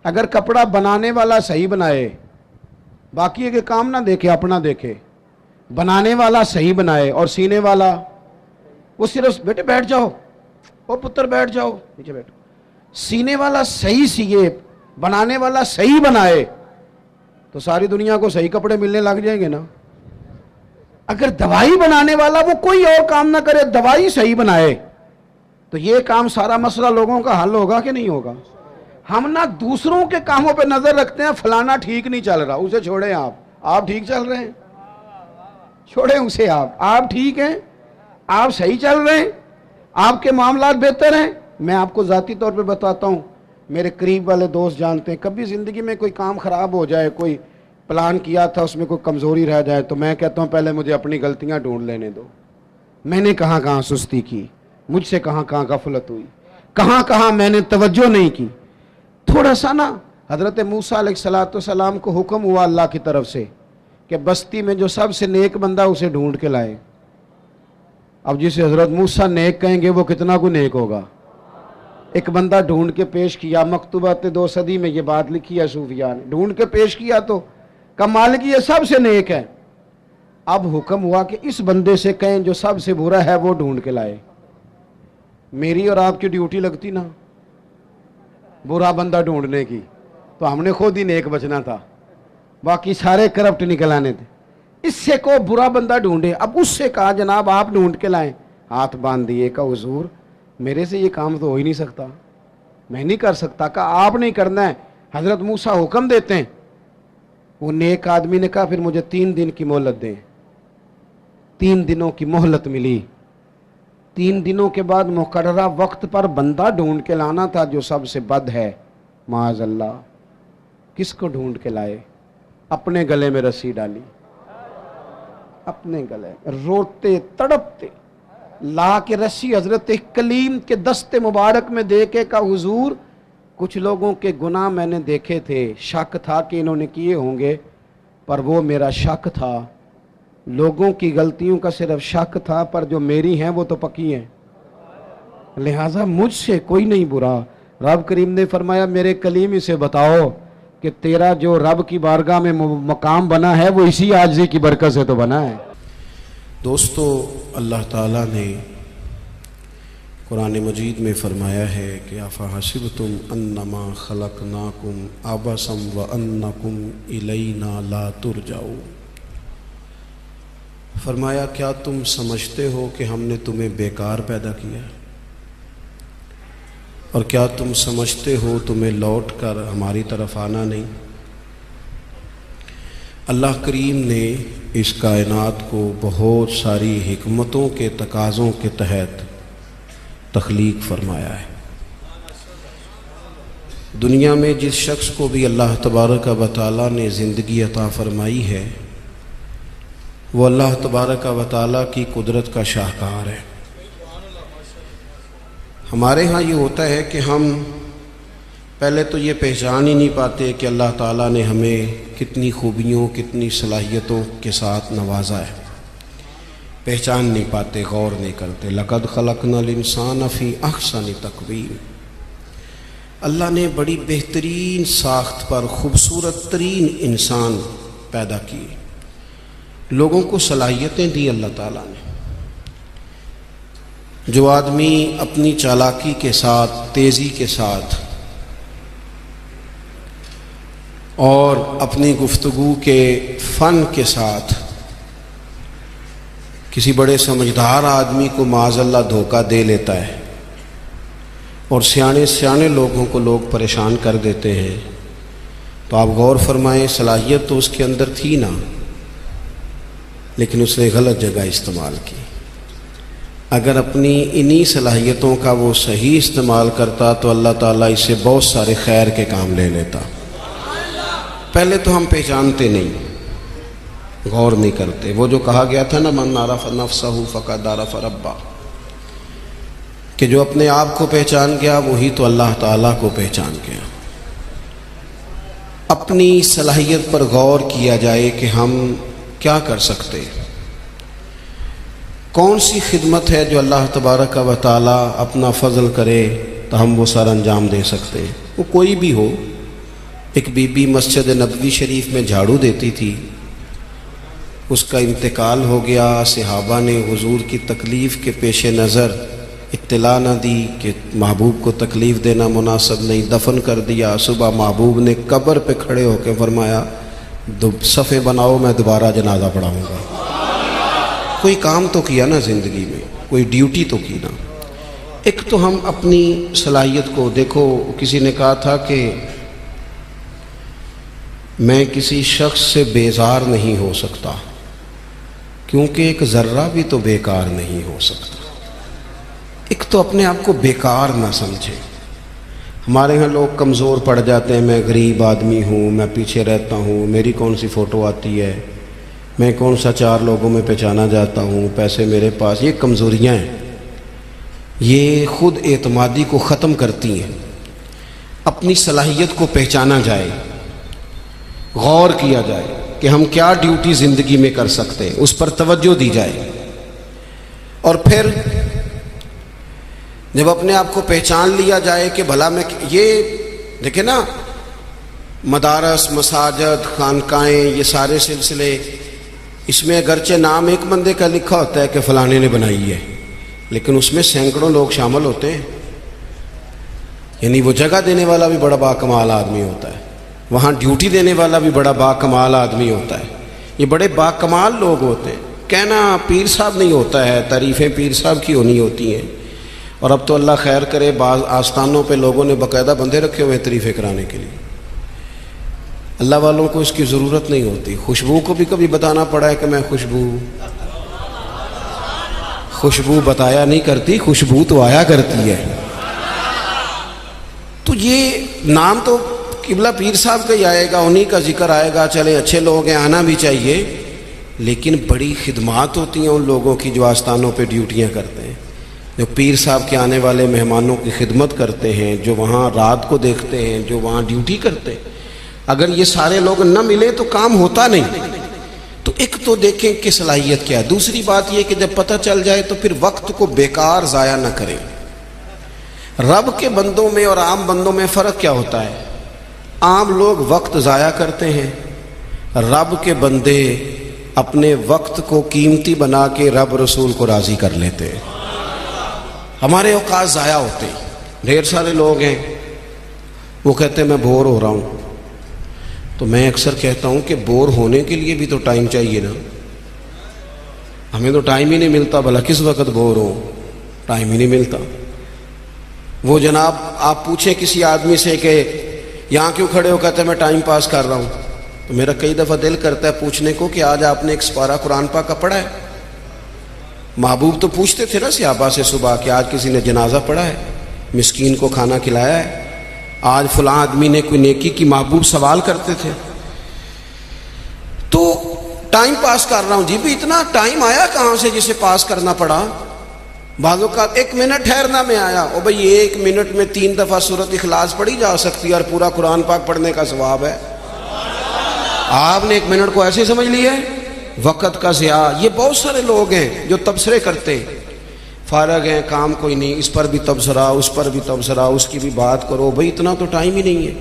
اگر کپڑا بنانے والا صحیح بنائے، باقی کے کام نہ دیکھے، اپنا دیکھے، بنانے والا صحیح بنائے اور سینے والا وہ صرف بیٹے بیٹھ جاؤ، او پتر بیٹھ جاؤ، نیچے بیٹھو۔ سینے والا صحیح سیے، بنانے والا صحیح بنائے تو ساری دنیا کو صحیح کپڑے ملنے لگ جائیں گے نا۔ اگر دوائی بنانے والا وہ کوئی اور کام نہ کرے، دوائی صحیح بنائے تو یہ کام سارا مسئلہ لوگوں کا حل ہوگا کہ نہیں ہوگا؟ ہم نہ دوسروں کے کاموں پہ نظر رکھتے ہیں، فلانا ٹھیک نہیں چل رہا، اسے چھوڑیں، آپ ٹھیک چل رہے ہیں، چھوڑیں اسے، آپ ٹھیک ہیں، آپ صحیح چل رہے ہیں، آپ کے معاملات بہتر ہیں۔ میں آپ کو ذاتی طور پہ بتاتا ہوں، میرے قریب والے دوست جانتے ہیں، کبھی زندگی میں کوئی کام خراب ہو جائے، کوئی پلان کیا تھا اس میں کوئی کمزوری رہ جائے تو میں کہتا ہوں پہلے مجھے اپنی غلطیاں ڈھونڈ لینے دو، میں نے کہاں کہاں سستی کی، مجھ سے کہاں کہاں غفلت ہوئی، کہاں کہاں میں نے توجہ نہیں کی۔ تھوڑا سا نا، حضرت موسیٰ علیہ السلام کو حکم ہوا اللہ کی طرف سے کہ بستی میں جو سب سے نیک بندہ اسے ڈھونڈ کے لائے۔ اب جسے حضرت موسیٰ نیک کہیں گے وہ کتنا کو نیک ہوگا؟ ایک بندہ ڈھونڈ کے پیش کیا، مکتوبات 2 صدی میں یہ بات لکھی ہے صوفیاء نے، ڈھونڈ کے پیش کیا تو کمال کی یہ سب سے نیک ہے۔ اب حکم ہوا کہ اس بندے سے کہیں جو سب سے برا ہے وہ ڈھونڈ کے لائے۔ میری اور آپ کی ڈیوٹی لگتی نا برا بندہ ڈھونڈنے کی، تو ہم نے خود ہی نیک بچنا تھا، باقی سارے کرپٹ نکل آنے تھے۔ اس سے کو برا بندہ ڈھونڈے، اب اس سے کہا جناب آپ ڈھونڈ کے لائیں، ہاتھ باندھ دیے، کہا حضور میرے سے یہ کام تو ہو ہی نہیں سکتا، میں نہیں کر سکتا۔ کہا آپ نہیں کرنا ہے، حضرت موسیٰ حکم دیتے ہیں۔ وہ نیک آدمی نے کہا پھر مجھے 3 دن کی مہلت دیں۔ 3 دنوں کی مہلت ملی۔ 3 دنوں کے بعد مقررہ وقت پر بندہ ڈھونڈ کے لانا تھا جو سب سے بد ہے، معاذ اللہ۔ کس کو ڈھونڈ کے لائے؟ اپنے گلے میں رسی ڈالی، اپنے گلے روتے تڑپتے لا کے رسی حضرت کلیم کے دست مبارک میں دے کے کہا حضور کچھ لوگوں کے گناہ میں نے دیکھے تھے، شک تھا کہ انہوں نے کیے ہوں گے، پر وہ میرا شک تھا، لوگوں کی غلطیوں کا صرف شک تھا، پر جو میری ہیں وہ تو پکی ہیں، لہٰذا مجھ سے کوئی نہیں برا۔ رب کریم نے فرمایا میرے کلیم اسے بتاؤ کہ تیرا جو رب کی بارگاہ میں مقام بنا ہے وہ اسی عاجزی کی برکت سے تو بنا ہے۔ دوستو، اللہ تعالیٰ نے قرآن مجید میں فرمایا ہے کہ افحسبتم انما خلقناکم عبثا وانکم الینا لا ترجعون، فرمایا کیا تم سمجھتے ہو کہ ہم نے تمہیں بیکار پیدا کیا ہے، اور کیا تم سمجھتے ہو تمہیں لوٹ کر ہماری طرف آنا نہیں؟ اللہ کریم نے اس کائنات کو بہت ساری حکمتوں کے تقاضوں کے تحت تخلیق فرمایا ہے۔ دنیا میں جس شخص کو بھی اللہ تبارک و تعالیٰ نے زندگی عطا فرمائی ہے وہ اللہ تبارک و تعالیٰ کی قدرت کا شاہکار ہے۔ ہمارے ہاں یہ ہوتا ہے کہ ہم پہلے تو یہ پہچان ہی نہیں پاتے کہ اللہ تعالیٰ نے ہمیں کتنی خوبیوں کتنی صلاحیتوں کے ساتھ نوازا ہے، پہچان نہیں پاتے، غور نہیں کرتے۔ لقد خلقنا الانسان فی احسن تقویم، اللہ نے بڑی بہترین ساخت پر خوبصورت ترین انسان پیدا کیے، لوگوں کو صلاحیتیں دی اللہ تعالیٰ نے۔ جو آدمی اپنی چالاکی کے ساتھ، تیزی کے ساتھ اور اپنی گفتگو کے فن کے ساتھ کسی بڑے سمجھدار آدمی کو معاذ اللہ دھوکہ دے لیتا ہے اور سیانے لوگوں کو لوگ پریشان کر دیتے ہیں، تو آپ غور فرمائیں، صلاحیت تو اس کے اندر تھی نا، لیکن اس نے غلط جگہ استعمال کی۔ اگر اپنی انہی صلاحیتوں کا وہ صحیح استعمال کرتا تو اللہ تعالیٰ اس سے بہت سارے خیر کے کام لے لیتا۔ پہلے تو ہم پہچانتے نہیں، غور نہیں کرتے۔ وہ جو کہا گیا تھا نا من عرف نفسہ فقد عرف ربہ، کہ جو اپنے آپ کو پہچان گیا وہی تو اللہ تعالیٰ کو پہچان گیا۔ اپنی صلاحیت پر غور کیا جائے کہ ہم کیا کر سکتے، کون سی خدمت ہے جو اللہ تبارک و تعالیٰ اپنا فضل کرے تو ہم وہ سر انجام دے سکتے ہیں۔ وہ کوئی بھی ہو، ایک بی بی مسجد نبوی شریف میں جھاڑو دیتی تھی، اس کا انتقال ہو گیا، صحابہ نے حضور کی تکلیف کے پیش نظر اطلاع نہ دی کہ محبوب کو تکلیف دینا مناسب نہیں، دفن کر دیا۔ صبح محبوب نے قبر پہ کھڑے ہو کے فرمایا صفیں بناؤ، میں دوبارہ جنازہ پڑھاؤں گا۔ کوئی کام تو کیا نا زندگی میں، کوئی ڈیوٹی تو کی نا۔ ایک تو ہم اپنی صلاحیت کو دیکھو، کسی نے کہا تھا کہ میں کسی شخص سے بیزار نہیں ہو سکتا کیونکہ ایک ذرہ بھی تو بیکار نہیں ہو سکتا۔ ایک تو اپنے آپ کو بیکار نہ سمجھے۔ ہمارے ہاں لوگ کمزور پڑ جاتے ہیں، میں غریب آدمی ہوں، میں پیچھے رہتا ہوں، میری کون سی فوٹو آتی ہے، میں کون سا 4 لوگوں میں پہچانا جاتا ہوں، پیسے میرے پاس۔ یہ کمزوریاں ہیں، یہ خود اعتمادی کو ختم کرتی ہیں۔ اپنی صلاحیت کو پہچانا جائے، غور کیا جائے کہ ہم کیا ڈیوٹی زندگی میں کر سکتے ہیں، اس پر توجہ دی جائے۔ اور پھر جب اپنے آپ کو پہچان لیا جائے کہ بھلا میں یہ دیکھیں نا، مدارس، مساجد، خانقاہیں، یہ سارے سلسلے، اس میں اگرچہ نام ایک بندے کا لکھا ہوتا ہے کہ فلانے نے بنائی ہے، لیکن اس میں سینکڑوں لوگ شامل ہوتے ہیں۔ یعنی وہ جگہ دینے والا بھی بڑا باکمال آدمی ہوتا ہے، وہاں ڈیوٹی دینے والا بھی بڑا باکمال آدمی ہوتا ہے۔ یہ بڑے باکمال لوگ ہوتے ہیں۔ کہنا پیر صاحب نہیں ہوتا ہے، تعریفیں پیر صاحب کی ہونی ہوتی ہیں۔ اور اب تو اللہ خیر کرے، بعض آستانوں پہ لوگوں نے باقاعدہ بندے رکھے ہوئے ہیں تعریفیں کرانے کے لیے۔ اللہ والوں کو اس کی ضرورت نہیں ہوتی۔ خوشبو کو بھی کبھی بتانا پڑا ہے کہ میں خوشبو بتایا نہیں کرتی، خوشبو تو آیا کرتی ہے۔ تو یہ نام تو قبلہ پیر صاحب کا ہی آئے گا، انہی کا ذکر آئے گا، چلے اچھے لوگ ہیں، آنا بھی چاہیے، لیکن بڑی خدمات ہوتی ہیں ان لوگوں کی جو آستانوں پہ ڈیوٹیاں کرتے ہیں، جو پیر صاحب کے آنے والے مہمانوں کی خدمت کرتے ہیں، جو وہاں رات کو دیکھتے ہیں، جو وہاں ڈیوٹی کرتے ہیں۔ اگر یہ سارے لوگ نہ ملیں تو کام ہوتا نہیں۔ تو ایک تو دیکھیں کہ صلاحیت کیا ہے۔ دوسری بات یہ کہ جب پتہ چل جائے تو پھر وقت کو بیکار ضائع نہ کریں۔ رب کے بندوں میں اور عام بندوں میں فرق کیا ہوتا ہے؟ عام لوگ وقت ضائع کرتے ہیں، رب کے بندے اپنے وقت کو قیمتی بنا کے رب رسول کو راضی کر لیتے ہیں۔ ہمارے اوقات ضائع ہوتے ہیں۔ ڈھیر سارے لوگ ہیں، وہ کہتے ہیں میں بور ہو رہا ہوں، تو میں اکثر کہتا ہوں کہ بور ہونے کے لیے بھی تو ٹائم چاہیے نا۔ ہمیں تو ٹائم ہی نہیں ملتا، بھلا کس وقت بور ہو، ٹائم ہی نہیں ملتا۔ وہ جناب آپ پوچھیں کسی آدمی سے کہ یہاں کیوں کھڑے ہو، کہتے ہیں میں ٹائم پاس کر رہا ہوں، تو میرا کئی دفعہ دل کرتا ہے پوچھنے کو کہ آج آپ نے ایک سپارہ قرآن پاک کا پڑھا ہے؟ محبوب تو پوچھتے تھے نا صحابہ سے صبح کہ آج کسی نے جنازہ پڑھا ہے، مسکین کو کھانا کھلایا ہے، آج فلاں آدمی نے کوئی نیکی کی، محبوب سوال کرتے تھے۔ تو ٹائم پاس کر رہا ہوں جی، بھی اتنا ٹائم آیا کہاں سے جسے پاس کرنا پڑا؟ بعضوں کا 1 منٹ ٹھہرنا میں آیا، او بھئی 1 منٹ میں 3 دفعہ سورۃ اخلاص پڑھی جا سکتی ہے اور پورا قرآن پاک پڑھنے کا ثواب ہے۔ آپ نے 1 منٹ کو ایسے سمجھ لیا ہے، وقت کا ضیاع۔ یہ بہت سارے لوگ ہیں جو تبصرے کرتے ہیں، فارغ ہیں، کام کوئی نہیں، اس پر بھی تبصرہ، اس پر بھی تبصرہ، اس کی بھی بات کرو۔ بھئی اتنا تو ٹائم ہی نہیں ہے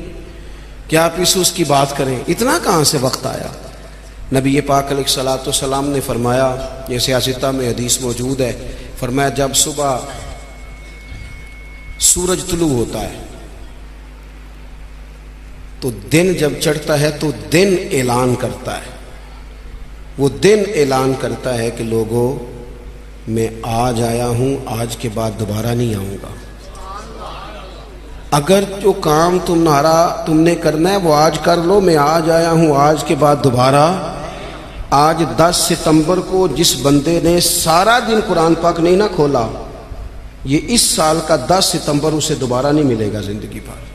کہ آپ اس کی بات کریں، اتنا کہاں سے وقت آیا؟ نبی پاک علیہ الصلوۃ والسلام نے فرمایا، یہ سیاستہ میں حدیث موجود ہے، فرمایا جب صبح سورج طلوع ہوتا ہے تو دن جب چڑھتا ہے تو دن اعلان کرتا ہے، وہ دن اعلان کرتا ہے کہ لوگوں میں آج آیا ہوں، آج کے بعد دوبارہ نہیں آؤں گا۔ اگر جو کام تم نے کرنا ہے وہ آج کر لو، میں آج آیا ہوں، آج کے بعد دوبارہ۔ آج 10 ستمبر کو جس بندے نے سارا دن قرآن پاک نہیں نہ کھولا، یہ اس سال کا 10 ستمبر اسے دوبارہ نہیں ملے گا زندگی بھر۔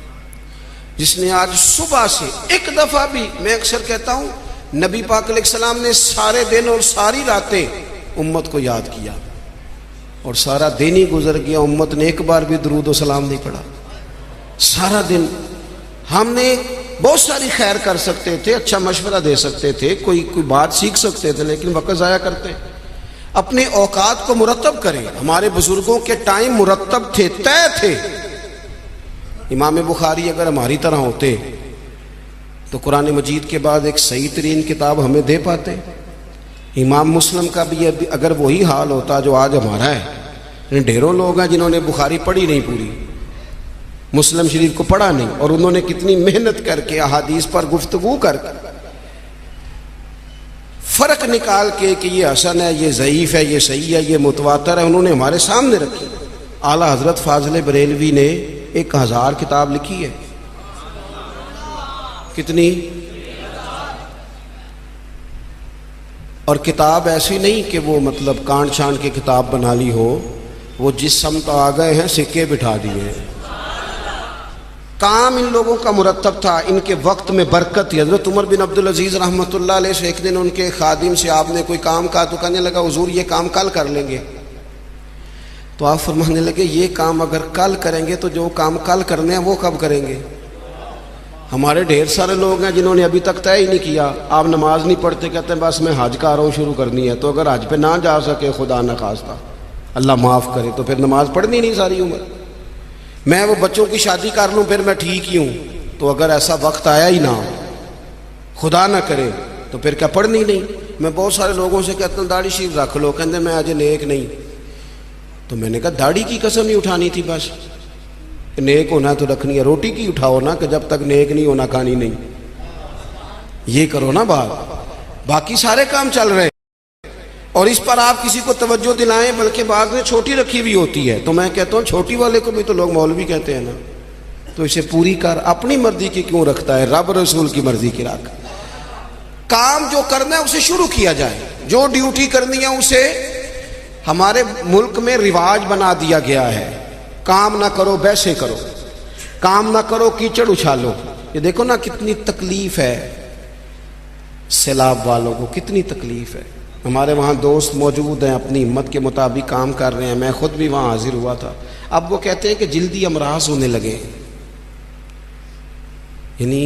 جس نے آج صبح سے ایک دفعہ بھی، میں اکثر کہتا ہوں نبی پاک علیہ السلام نے سارے دن اور ساری راتیں امت کو یاد کیا، اور سارا دن ہی گزر گیا، امت نے ایک بار بھی درود و سلام نہیں پڑھا۔ سارا دن ہم نے بہت ساری خیر کر سکتے تھے، اچھا مشورہ دے سکتے تھے، کوئی بات سیکھ سکتے تھے، لیکن وقت ضائع کرتے۔ اپنے اوقات کو مرتب کریں۔ ہمارے بزرگوں کے ٹائم مرتب تھے، طے تھے۔ امام بخاری اگر ہماری طرح ہوتے تو قرآن مجید کے بعد ایک صحیح ترین کتاب ہمیں دے پاتے۔ امام مسلم کا بھی اگر وہی حال ہوتا جو آج ہمارا ہے، ڈھیروں لوگ ہیں جنہوں نے بخاری پڑھی نہیں پوری، مسلم شریف کو پڑھا نہیں، اور انہوں نے کتنی محنت کر کے احادیث پر گفتگو کر کے فرق نکال کے کہ یہ حسن ہے، یہ ضعیف ہے، یہ صحیح ہے، یہ متواتر ہے، انہوں نے ہمارے سامنے رکھی۔ اعلیٰ حضرت فاضل بریلوی نے 1000 کتاب لکھی ہے۔ کتنی؟ اور کتاب ایسی نہیں کہ وہ مطلب کانٹ چھان کے کتاب بنا لی ہو، وہ جس سمت آ گئے ہیں سکے بٹھا دیے ہیں۔ کام ان لوگوں کا مرتب تھا، ان کے وقت میں برکت تھی۔ حضرت عمر بن عبدالعزیز رحمۃ اللہ علیہ سے ایک دن ان کے خادم سے آپ نے کوئی کام کہا تو کہنے لگا حضور یہ کام کل کر لیں گے، تو آپ فرمانے لگے یہ کام اگر کل کریں گے تو جو کام کل کرنے ہیں وہ کب کریں گے؟ ہمارے ڈھیر سارے لوگ ہیں جنہوں نے ابھی تک طے ہی نہیں کیا، آپ نماز نہیں پڑھتے، کہتے ہیں بس میں حج کا رہا ہوں شروع کرنی ہے، تو اگر حج پہ نہ جا سکے خدا نخواستہ اللہ معاف کرے تو پھر نماز پڑھنی نہیں ساری عمر۔ میں وہ بچوں کی شادی کر لوں پھر میں ٹھیک ہی ہوں، تو اگر ایسا وقت آیا ہی نہ خدا نہ کرے تو پھر کیا پڑھنی نہیں؟ میں بہت سارے لوگوں سے کہتا ہوں داڑھی شریف رکھ لو، کہتے میں آج نیک نہیں، تو میں نے کہا داڑھی کی قسم ہی اٹھانی تھی، بس نیک ہونا تو رکھنی ہے، روٹی کی اٹھاؤ نا کہ جب تک نیک نہیں ہونا کھانی نہیں، یہ کرو نا بات، باقی سارے کام چل رہے ہیں اور اس پر آپ کسی کو توجہ دلائیں، بلکہ بعض نے چھوٹی رکھی ہوئی ہوتی ہے، تو میں کہتا ہوں چھوٹی والے کو بھی تو لوگ مولوی کہتے ہیں نا، تو اسے پوری کر، اپنی مرضی کی کیوں رکھتا ہے، رب رسول کی مرضی کی رکھ۔ کام جو کرنا ہے اسے شروع کیا جائے، جو ڈیوٹی کرنی ہے اسے، ہمارے ملک میں رواج بنا دیا گیا ہے، کام نہ کرو بیسے کرو، کام نہ کرو کیچڑ اچھالو۔ یہ دیکھو نا کتنی تکلیف ہے سیلاب والوں کو، کتنی تکلیف ہے۔ ہمارے وہاں دوست موجود ہیں، اپنی ہمت کے مطابق کام کر رہے ہیں، میں خود بھی وہاں حاضر ہوا تھا۔ اب وہ کہتے ہیں کہ جلدی امراض ہونے لگے، یعنی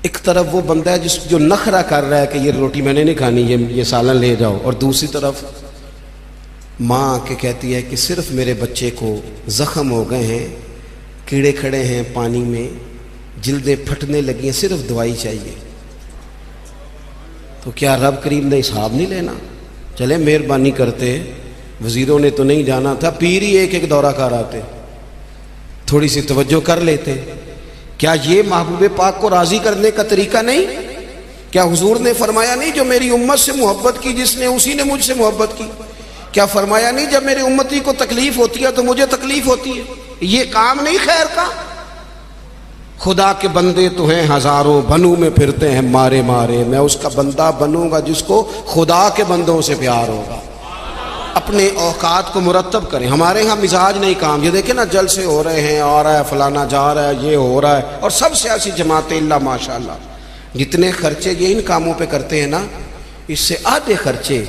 ایک طرف وہ بندہ ہے جو نخرہ کر رہا ہے کہ یہ روٹی میں نے نہیں کھانی، یہ سالن لے جاؤ، اور دوسری طرف ماں کے کہتی ہے کہ صرف میرے بچے کو زخم ہو گئے ہیں، کیڑے کھڑے ہیں پانی میں، جلدیں پھٹنے لگی ہیں، صرف دوائی چاہیے۔ تو کیا رب کریم نے حساب نہیں لینا؟ چلے مہربانی کرتے، وزیروں نے تو نہیں جانا تھا، پیر ہی ایک ایک دورہ کر آتے، تھوڑی سی توجہ کر لیتے۔ کیا یہ محبوب پاک کو راضی کرنے کا طریقہ نہیں؟ کیا حضور نے فرمایا نہیں جو میری امت سے محبت کی جس نے اسی نے مجھ سے محبت کی؟ کیا فرمایا نہیں جب میری امتی کو تکلیف ہوتی ہے تو مجھے تکلیف ہوتی ہے؟ یہ کام نہیں خیر کا؟ خدا کے بندے تو ہیں ہزاروں، بنوں میں پھرتے ہیں مارے مارے، میں اس کا بندہ بنوں گا جس کو خدا کے بندوں سے پیار ہوگا۔ اپنے اوقات کو مرتب کریں۔ ہمارے ہاں مزاج نہیں کام، یہ دیکھیں نا جلسے ہو رہے ہیں، آ رہا ہے فلانا جا رہا ہے، یہ ہو رہا ہے، اور سب سیاسی جماعتیں اللہ ماشاءاللہ جتنے خرچے یہ ان کاموں پہ کرتے ہیں نا، اس سے آدھے خرچے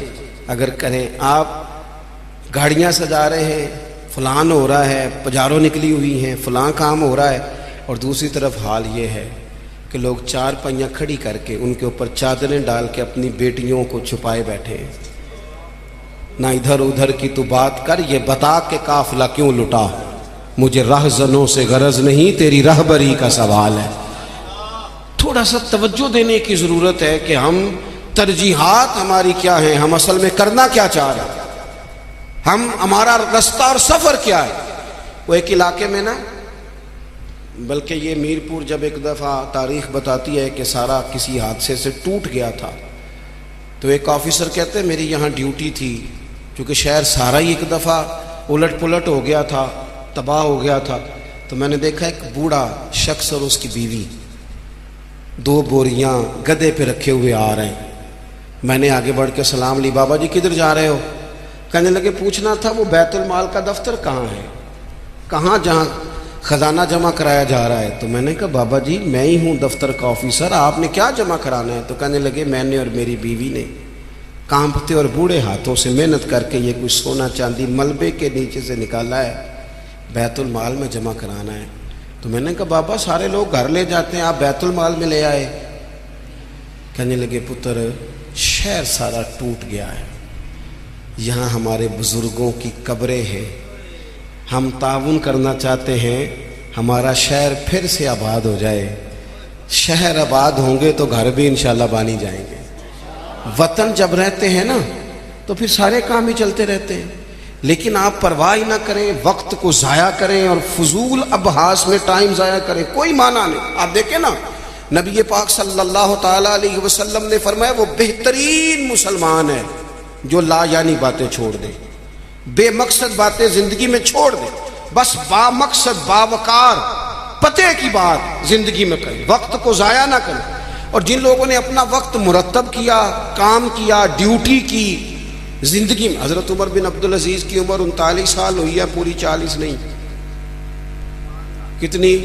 اگر کریں۔ آپ گاڑیاں سجا رہے ہیں، فلان ہو رہا ہے، پجاروں نکلی ہوئی ہیں، فلاں کام ہو رہا ہے، اور دوسری طرف حال یہ ہے کہ لوگ چار پہیاں کھڑی کر کے ان کے اوپر چادریں ڈال کے اپنی بیٹیوں کو چھپائے بیٹھے ہیں۔ نہ ادھر ادھر کی تو بات کر، یہ بتا کہ قافلہ کیوں لٹا، مجھے رہزنوں سے غرض نہیں، تیری رہبری کا سوال ہے۔ تھوڑا سا توجہ دینے کی ضرورت ہے کہ ہم ترجیحات ہماری کیا ہیں، ہم اصل میں کرنا کیا چاہ رہے ہیں، ہمارا رستہ اور سفر کیا ہے۔ وہ ایک علاقے میں نا، بلکہ یہ میرپور جب ایک دفعہ تاریخ بتاتی ہے کہ سارا کسی حادثے سے ٹوٹ گیا تھا، تو ایک آفیسر کہتے ہیں میری یہاں ڈیوٹی تھی، کیونکہ شہر سارا ہی ایک دفعہ الٹ پلٹ ہو گیا تھا، تباہ ہو گیا تھا، تو میں نے دیکھا ایک بوڑھا شخص اور اس کی بیوی 2 بوریاں گدے پہ رکھے ہوئے آ رہے ہیں۔ میں نے آگے بڑھ کے سلام لی، بابا جی کدھر جا رہے ہو؟ کہنے لگے پوچھنا تھا وہ بیت المال کا دفتر کہاں ہے، کہاں جہاں خزانہ جمع کرایا جا رہا ہے؟ تو میں نے کہا بابا جی میں ہی ہوں دفتر کا آفیسر، آپ نے کیا جمع کرانا ہے؟ تو کہنے لگے میں نے اور میری بیوی نے کانپتے اور بوڑھے ہاتھوں سے محنت کر کے یہ کچھ سونا چاندی ملبے کے نیچے سے نکالا ہے، بیت المال میں جمع کرانا ہے۔ تو میں نے کہا بابا سارے لوگ گھر لے جاتے ہیں، آپ بیت المال میں لے آئے؟ کہنے لگے پتر شہر سارا ٹوٹ گیا ہے، یہاں ہمارے بزرگوں کی قبریں ہیں، ہم تعاون کرنا چاہتے ہیں ہمارا شہر پھر سے آباد ہو جائے، شہر آباد ہوں گے تو گھر بھی انشاءاللہ بانی جائیں گے۔ وطن جب رہتے ہیں نا تو پھر سارے کام ہی چلتے رہتے ہیں، لیکن آپ پرواہ ہی نہ کریں، وقت کو ضائع کریں اور فضول ابحاث میں ٹائم ضائع کریں، کوئی معنی نہیں۔ آپ دیکھیں نا، نبی پاک صلی اللہ تعالیٰ علیہ وسلم نے فرمایا وہ بہترین مسلمان ہے جو لا یعنی باتیں چھوڑ دے، بے مقصد باتیں زندگی میں چھوڑ دے، بس با مقصد باوقار پتے کی بات زندگی میں کریں، وقت کو ضائع نہ کریں۔ اور جن لوگوں نے اپنا وقت مرتب کیا، کام کیا، ڈیوٹی کی زندگی میں، حضرت عمر بن عبدالعزیز کی عمر 39 سال ہوئی ہے، پوری 40 نہیں، کتنی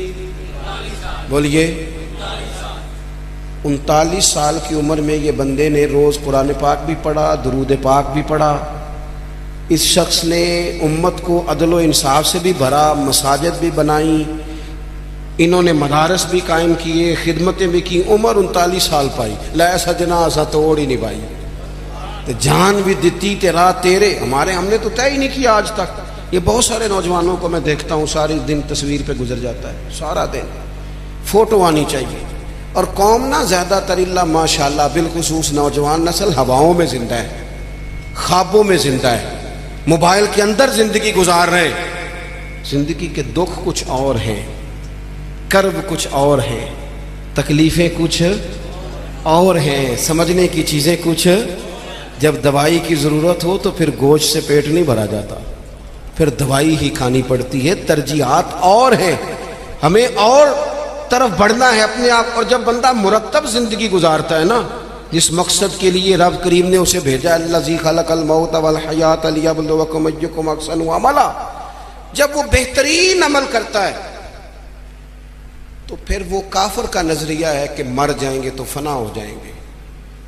بولیے؟ 39 سال کی عمر میں یہ بندے نے روز قرآن پاک بھی پڑھا، درود پاک بھی پڑھا۔ اس شخص نے امت کو عدل و انصاف سے بھی بھرا، مساجد بھی بنائیں، انہوں نے مدارس بھی قائم کیے، خدمتیں بھی کی، عمر 39 سال پائی، لے سجنا اسا توڑ ہی نہیں پائی، تو جان بھی دیتی تیرا تیرے، ہم نے تو طے ہی نہیں کیا آج تک۔ یہ بہت سارے نوجوانوں کو میں دیکھتا ہوں، ساری دن تصویر پہ گزر جاتا ہے، سارا دن فوٹو آنی چاہیے۔ اور قوم نہ زیادہ تر اللہ ماشاءاللہ، بالخصوص نوجوان نسل ہواؤں میں زندہ ہے، خوابوں میں زندہ ہے، موبائل کے اندر زندگی گزار رہے ہیں۔ زندگی کے دکھ کچھ اور ہیں، کرب کچھ اور ہیں، تکلیفیں کچھ اور ہیں، سمجھنے کی چیزیں کچھ۔ جب دوائی کی ضرورت ہو تو پھر گوشت سے پیٹ نہیں بھرا جاتا، پھر دوائی ہی کھانی پڑتی ہے۔ ترجیحات اور ہیں، ہمیں اور طرف بڑھنا ہے اپنے آپ۔ اور جب بندہ مرتب زندگی گزارتا ہے نا، جس مقصد کے لیے رب کریم نے اسے بھیجا، الذی خلق الموت والحیات لیبلوکم ایکم احسن عملا، جب وہ بہترین عمل کرتا ہے تو پھر وہ کافر کا نظریہ ہے کہ مر جائیں گے تو فنا ہو جائیں گے،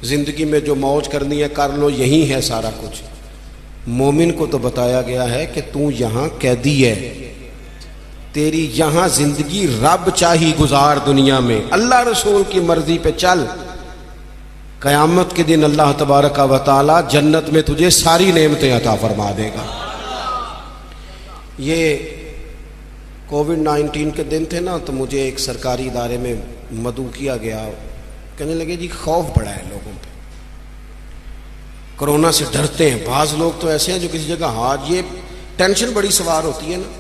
زندگی میں جو موج کرنی ہے کر لو، یہی ہے سارا کچھ۔ مومن کو تو بتایا گیا ہے کہ تو یہاں قیدی ہے، تیری یہاں زندگی رب چاہی گزار، دنیا میں اللہ رسول کی مرضی پہ چل، قیامت کے دن اللہ تبارک و تعالی جنت میں تجھے ساری نعمتیں عطا فرما دے گا۔ یہ کووڈ-19 کے دن تھے نا، تو مجھے ایک سرکاری ادارے میں مدعو کیا گیا، کہنے لگے جی خوف بڑا ہے لوگوں پہ، کرونا سے ڈرتے ہیں۔ بعض لوگ تو ایسے ہیں جو کسی جگہ یہ ٹینشن بڑی سوار ہوتی ہے نا۔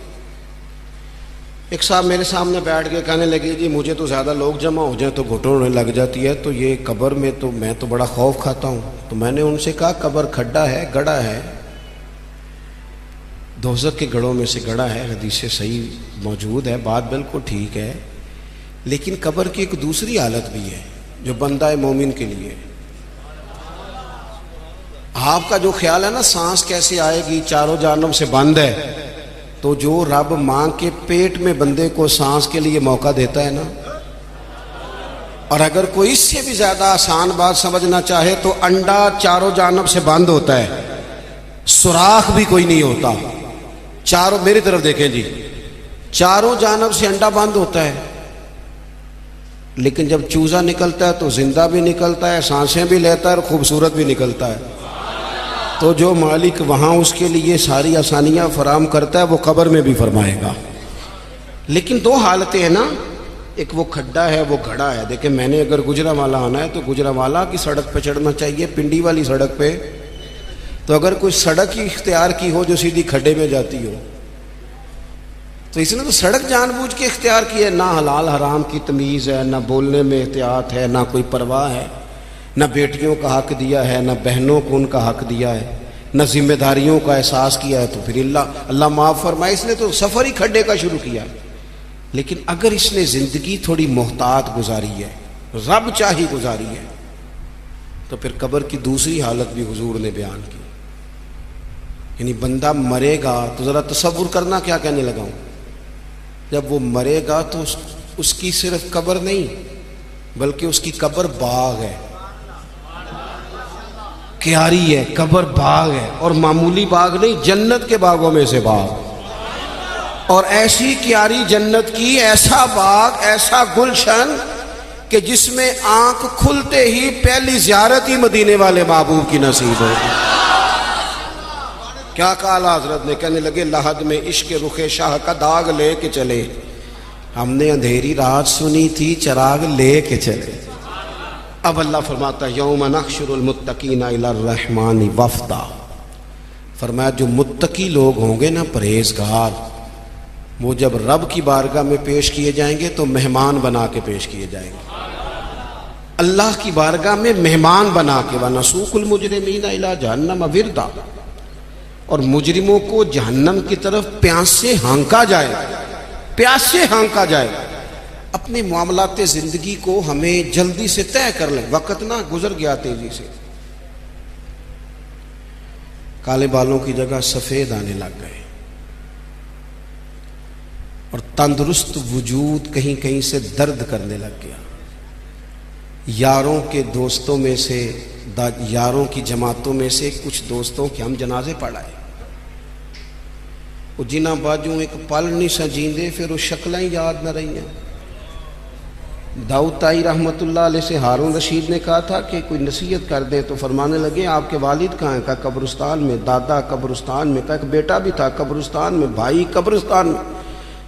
ایک صاحب میرے سامنے بیٹھ کے کہنے لگے جی مجھے تو زیادہ لوگ جمع ہو جائیں تو گھٹن ہونے لگ جاتی ہے، تو یہ قبر میں تو میں تو بڑا خوف کھاتا ہوں۔ تو میں نے ان سے کہا قبر کھڈا ہے، گڑھا ہے، دوزخ کے گڑھوں میں سے گڑھا ہے، حدیث سے صحیح موجود ہے، بات بالکل ٹھیک ہے، لیکن قبر کی ایک دوسری حالت بھی ہے جو بندہ مومن کے لیے۔ آپ کا جو خیال ہے نا سانس کیسے آئے گی، چاروں جانب سے بند ہے، تو جو رب ماں کے پیٹ میں بندے کو سانس کے لیے موقع دیتا ہے نا، اور اگر کوئی اس سے بھی زیادہ آسان بات سمجھنا چاہے تو انڈا چاروں جانب سے بند ہوتا ہے، سوراخ بھی کوئی نہیں ہوتا، چاروں، میری طرف دیکھیں جی، چاروں جانب سے انڈا بند ہوتا ہے، لیکن جب چوزا نکلتا ہے تو زندہ بھی نکلتا ہے، سانسیں بھی لیتا ہے اور خوبصورت بھی نکلتا ہے۔ تو جو مالک وہاں اس کے لیے ساری آسانیاں فراہم کرتا ہے وہ قبر میں بھی فرمائے گا۔ لیکن دو حالتیں ہیں نا، ایک وہ کھڈا ہے، وہ گھڑا ہے۔ دیکھیں میں نے اگر گجرانوالہ آنا ہے تو گجرانوالہ کی سڑک پہ چڑھنا چاہیے، پنڈی والی سڑک پہ تو اگر کوئی سڑک ہی اختیار کی ہو جو سیدھی کھڈے میں جاتی ہو، تو اس نے تو سڑک جان بوجھ کے اختیار کی ہے، نہ حلال حرام کی تمیز ہے، نہ بولنے میں احتیاط ہے، نہ کوئی پرواہ ہے، نہ بیٹیوں کا حق دیا ہے، نہ بہنوں کو ان کا حق دیا ہے، نہ ذمہ داریوں کا احساس کیا ہے۔ تو پھر اللہ معاف فرمائے، اس نے تو سفر ہی کھڈے کا شروع کیا۔ لیکن اگر اس نے زندگی تھوڑی محتاط گزاری ہے، رب چاہی گزاری ہے، تو پھر قبر کی دوسری حالت بھی حضور نے بیان کی۔ یعنی بندہ مرے گا تو ذرا تصور کرنا کیا کہنے لگا ہوں، جب وہ مرے گا تو اس کی صرف قبر نہیں بلکہ اس کی قبر باغ ہے، کیاری ہے، قبر باغ ہے، اور معمولی باغ نہیں، جنت کے باغوں میں سے باغ، اور ایسی کیاری جنت کی، ایسا باغ، ایسا گلشن کہ جس میں آنکھ کھلتے ہی پہلی زیارت ہی مدینے والے محبوب کی نصیب ہوگی۔ کیا کہا حضرت نے، کہنے لگے لحد میں عشق رخ شاہ کا داغ لے کے چلے، ہم نے اندھیری رات سنی تھی چراغ لے کے چلے۔ اب اللہ فرماتا ہے یوم نحشر المتقین الی الرحمن وفدا، فرمایا جو متقی لوگ ہوں گے نا، پرہیزگار، وہ جب رب کی بارگاہ میں پیش کیے جائیں گے تو مہمان بنا کے پیش کیے جائیں گے، اللہ کی بارگاہ میں مہمان بنا کے، وَنَسُوقُ الْمُجْرِمِينَ إِلَىٰ جَهَنَّمَ وِرْدًا، اور مجرموں کو جہنم کی طرف پیاس سے ہانکا جائے گا، پیاس سے ہانکا جائے گا۔ اپنے معاملات زندگی کو ہمیں جلدی سے طے کر لیں، وقت نہ گزر گیا تیزی سے، کالے بالوں کی جگہ سفید آنے لگ گئے، اور تندرست وجود کہیں کہیں سے درد کرنے لگ گیا، یاروں کے دوستوں میں سے، یاروں کی جماعتوں میں سے کچھ دوستوں کے ہم جنازے پڑھائے، وہ جنہ باجوں ایک پل نہیں سا جیندے، پھر وہ شکلیں یاد نہ رہی ہیں۔ داؤد تائی رحمۃ اللہ علیہ سے ہارون رشید نے کہا تھا کہ کوئی نصیحت کر دیں، تو فرمانے لگے آپ کے والد کہاں ہیں؟ کہا قبرستان میں، دادا قبرستان میں، کہا ایک بیٹا بھی تھا قبرستان میں، بھائی قبرستان میں۔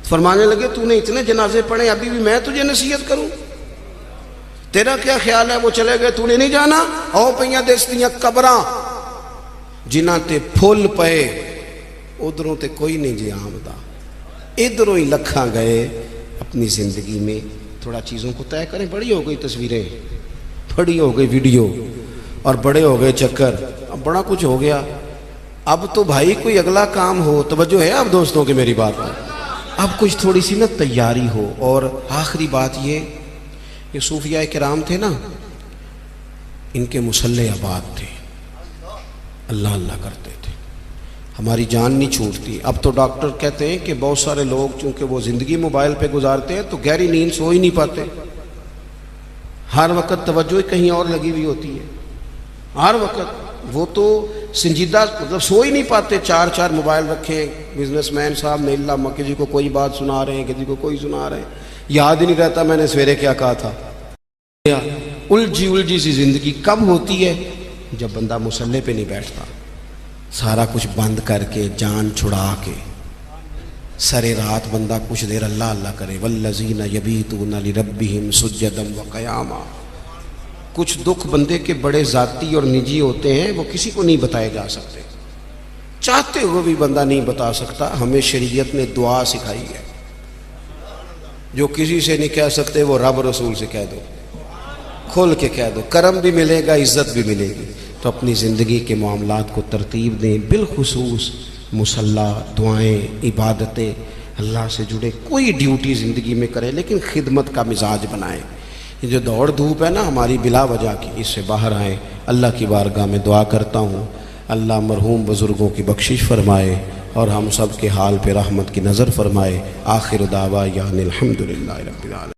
فرمانے لگے تو نے اتنے جنازے پڑھے، ابھی بھی میں تجھے نصیحت کروں؟ تیرا کیا خیال ہے؟ وہ چلے گئے، تو نے نہیں جانا؟ او پئیاں دستیاں قبراں جنہاں تے پھول پئے، ادھروں تے کوئی نہیں جی آمدہ، ادھروں ہی لکھاں گئے۔ اپنی زندگی میں تھوڑا چیزوں کو طے کریں، بڑی ہو گئی تصویریں، بڑی ہو گئی ویڈیو، اور بڑے ہو گئے چکر، اب بڑا کچھ ہو گیا۔ اب تو بھائی کوئی اگلا کام ہو، توجہ ہے اب دوستوں کی میری بات پر، اب کچھ تھوڑی سی نا تیاری ہو۔ اور آخری بات یہ صوفیاء کرام تھے نا، ان کے مصلے آباد تھے، اللہ اللہ کرتے تھے، ہماری جان نہیں چھوٹتی۔ اب تو ڈاکٹر کہتے ہیں کہ بہت سارے لوگ چونکہ وہ زندگی موبائل پہ گزارتے ہیں تو گہری نیند سو ہی نہیں پاتے، ہر وقت توجہ کہیں اور لگی ہوئی ہوتی ہے، ہر وقت وہ تو سنجیدہ مطلب سو ہی نہیں پاتے، چار چار موبائل رکھیں، بزنس مین صاحب نے اللہ، کسی کو کوئی بات سنا رہے ہیں، کسی کو کوئی سنا رہے ہیں، یاد ہی نہیں رہتا میں نے سویرے کیا کہا تھا۔ الجھی سی زندگی کب ہوتی ہے؟ جب بندہ مصلی پہ نہیں بیٹھتا، سارا کچھ بند کر کے، جان چھڑا کے، سرے رات بندہ کچھ دیر اللہ اللہ کرے، والذین یبیتون لربہم سجدا وقیاما۔ کچھ دکھ بندے کے بڑے ذاتی اور نجی ہوتے ہیں، وہ کسی کو نہیں بتائے جا سکتے، چاہتے ہوئے بھی بندہ نہیں بتا سکتا۔ ہمیں شریعت نے دعا سکھائی ہے، جو کسی سے نہیں کہہ سکتے وہ رب رسول سے کہہ دو، کھول کے کہہ دو، کرم بھی ملے گا، عزت بھی ملے گی۔ تو اپنی زندگی کے معاملات کو ترتیب دیں، بالخصوص مصلی، دعائیں، عبادتیں، اللہ سے جڑے کوئی ڈیوٹی زندگی میں کریں، لیکن خدمت کا مزاج بنائیں۔ یہ جو دوڑ دھوپ ہے نا ہماری بلا وجہ کی، اس سے باہر آئیں۔ اللہ کی بارگاہ میں دعا کرتا ہوں اللہ مرحوم بزرگوں کی بخشش فرمائے اور ہم سب کے حال پہ رحمت کی نظر فرمائے۔ آخر دعوانا الحمدللہ رب العالمین۔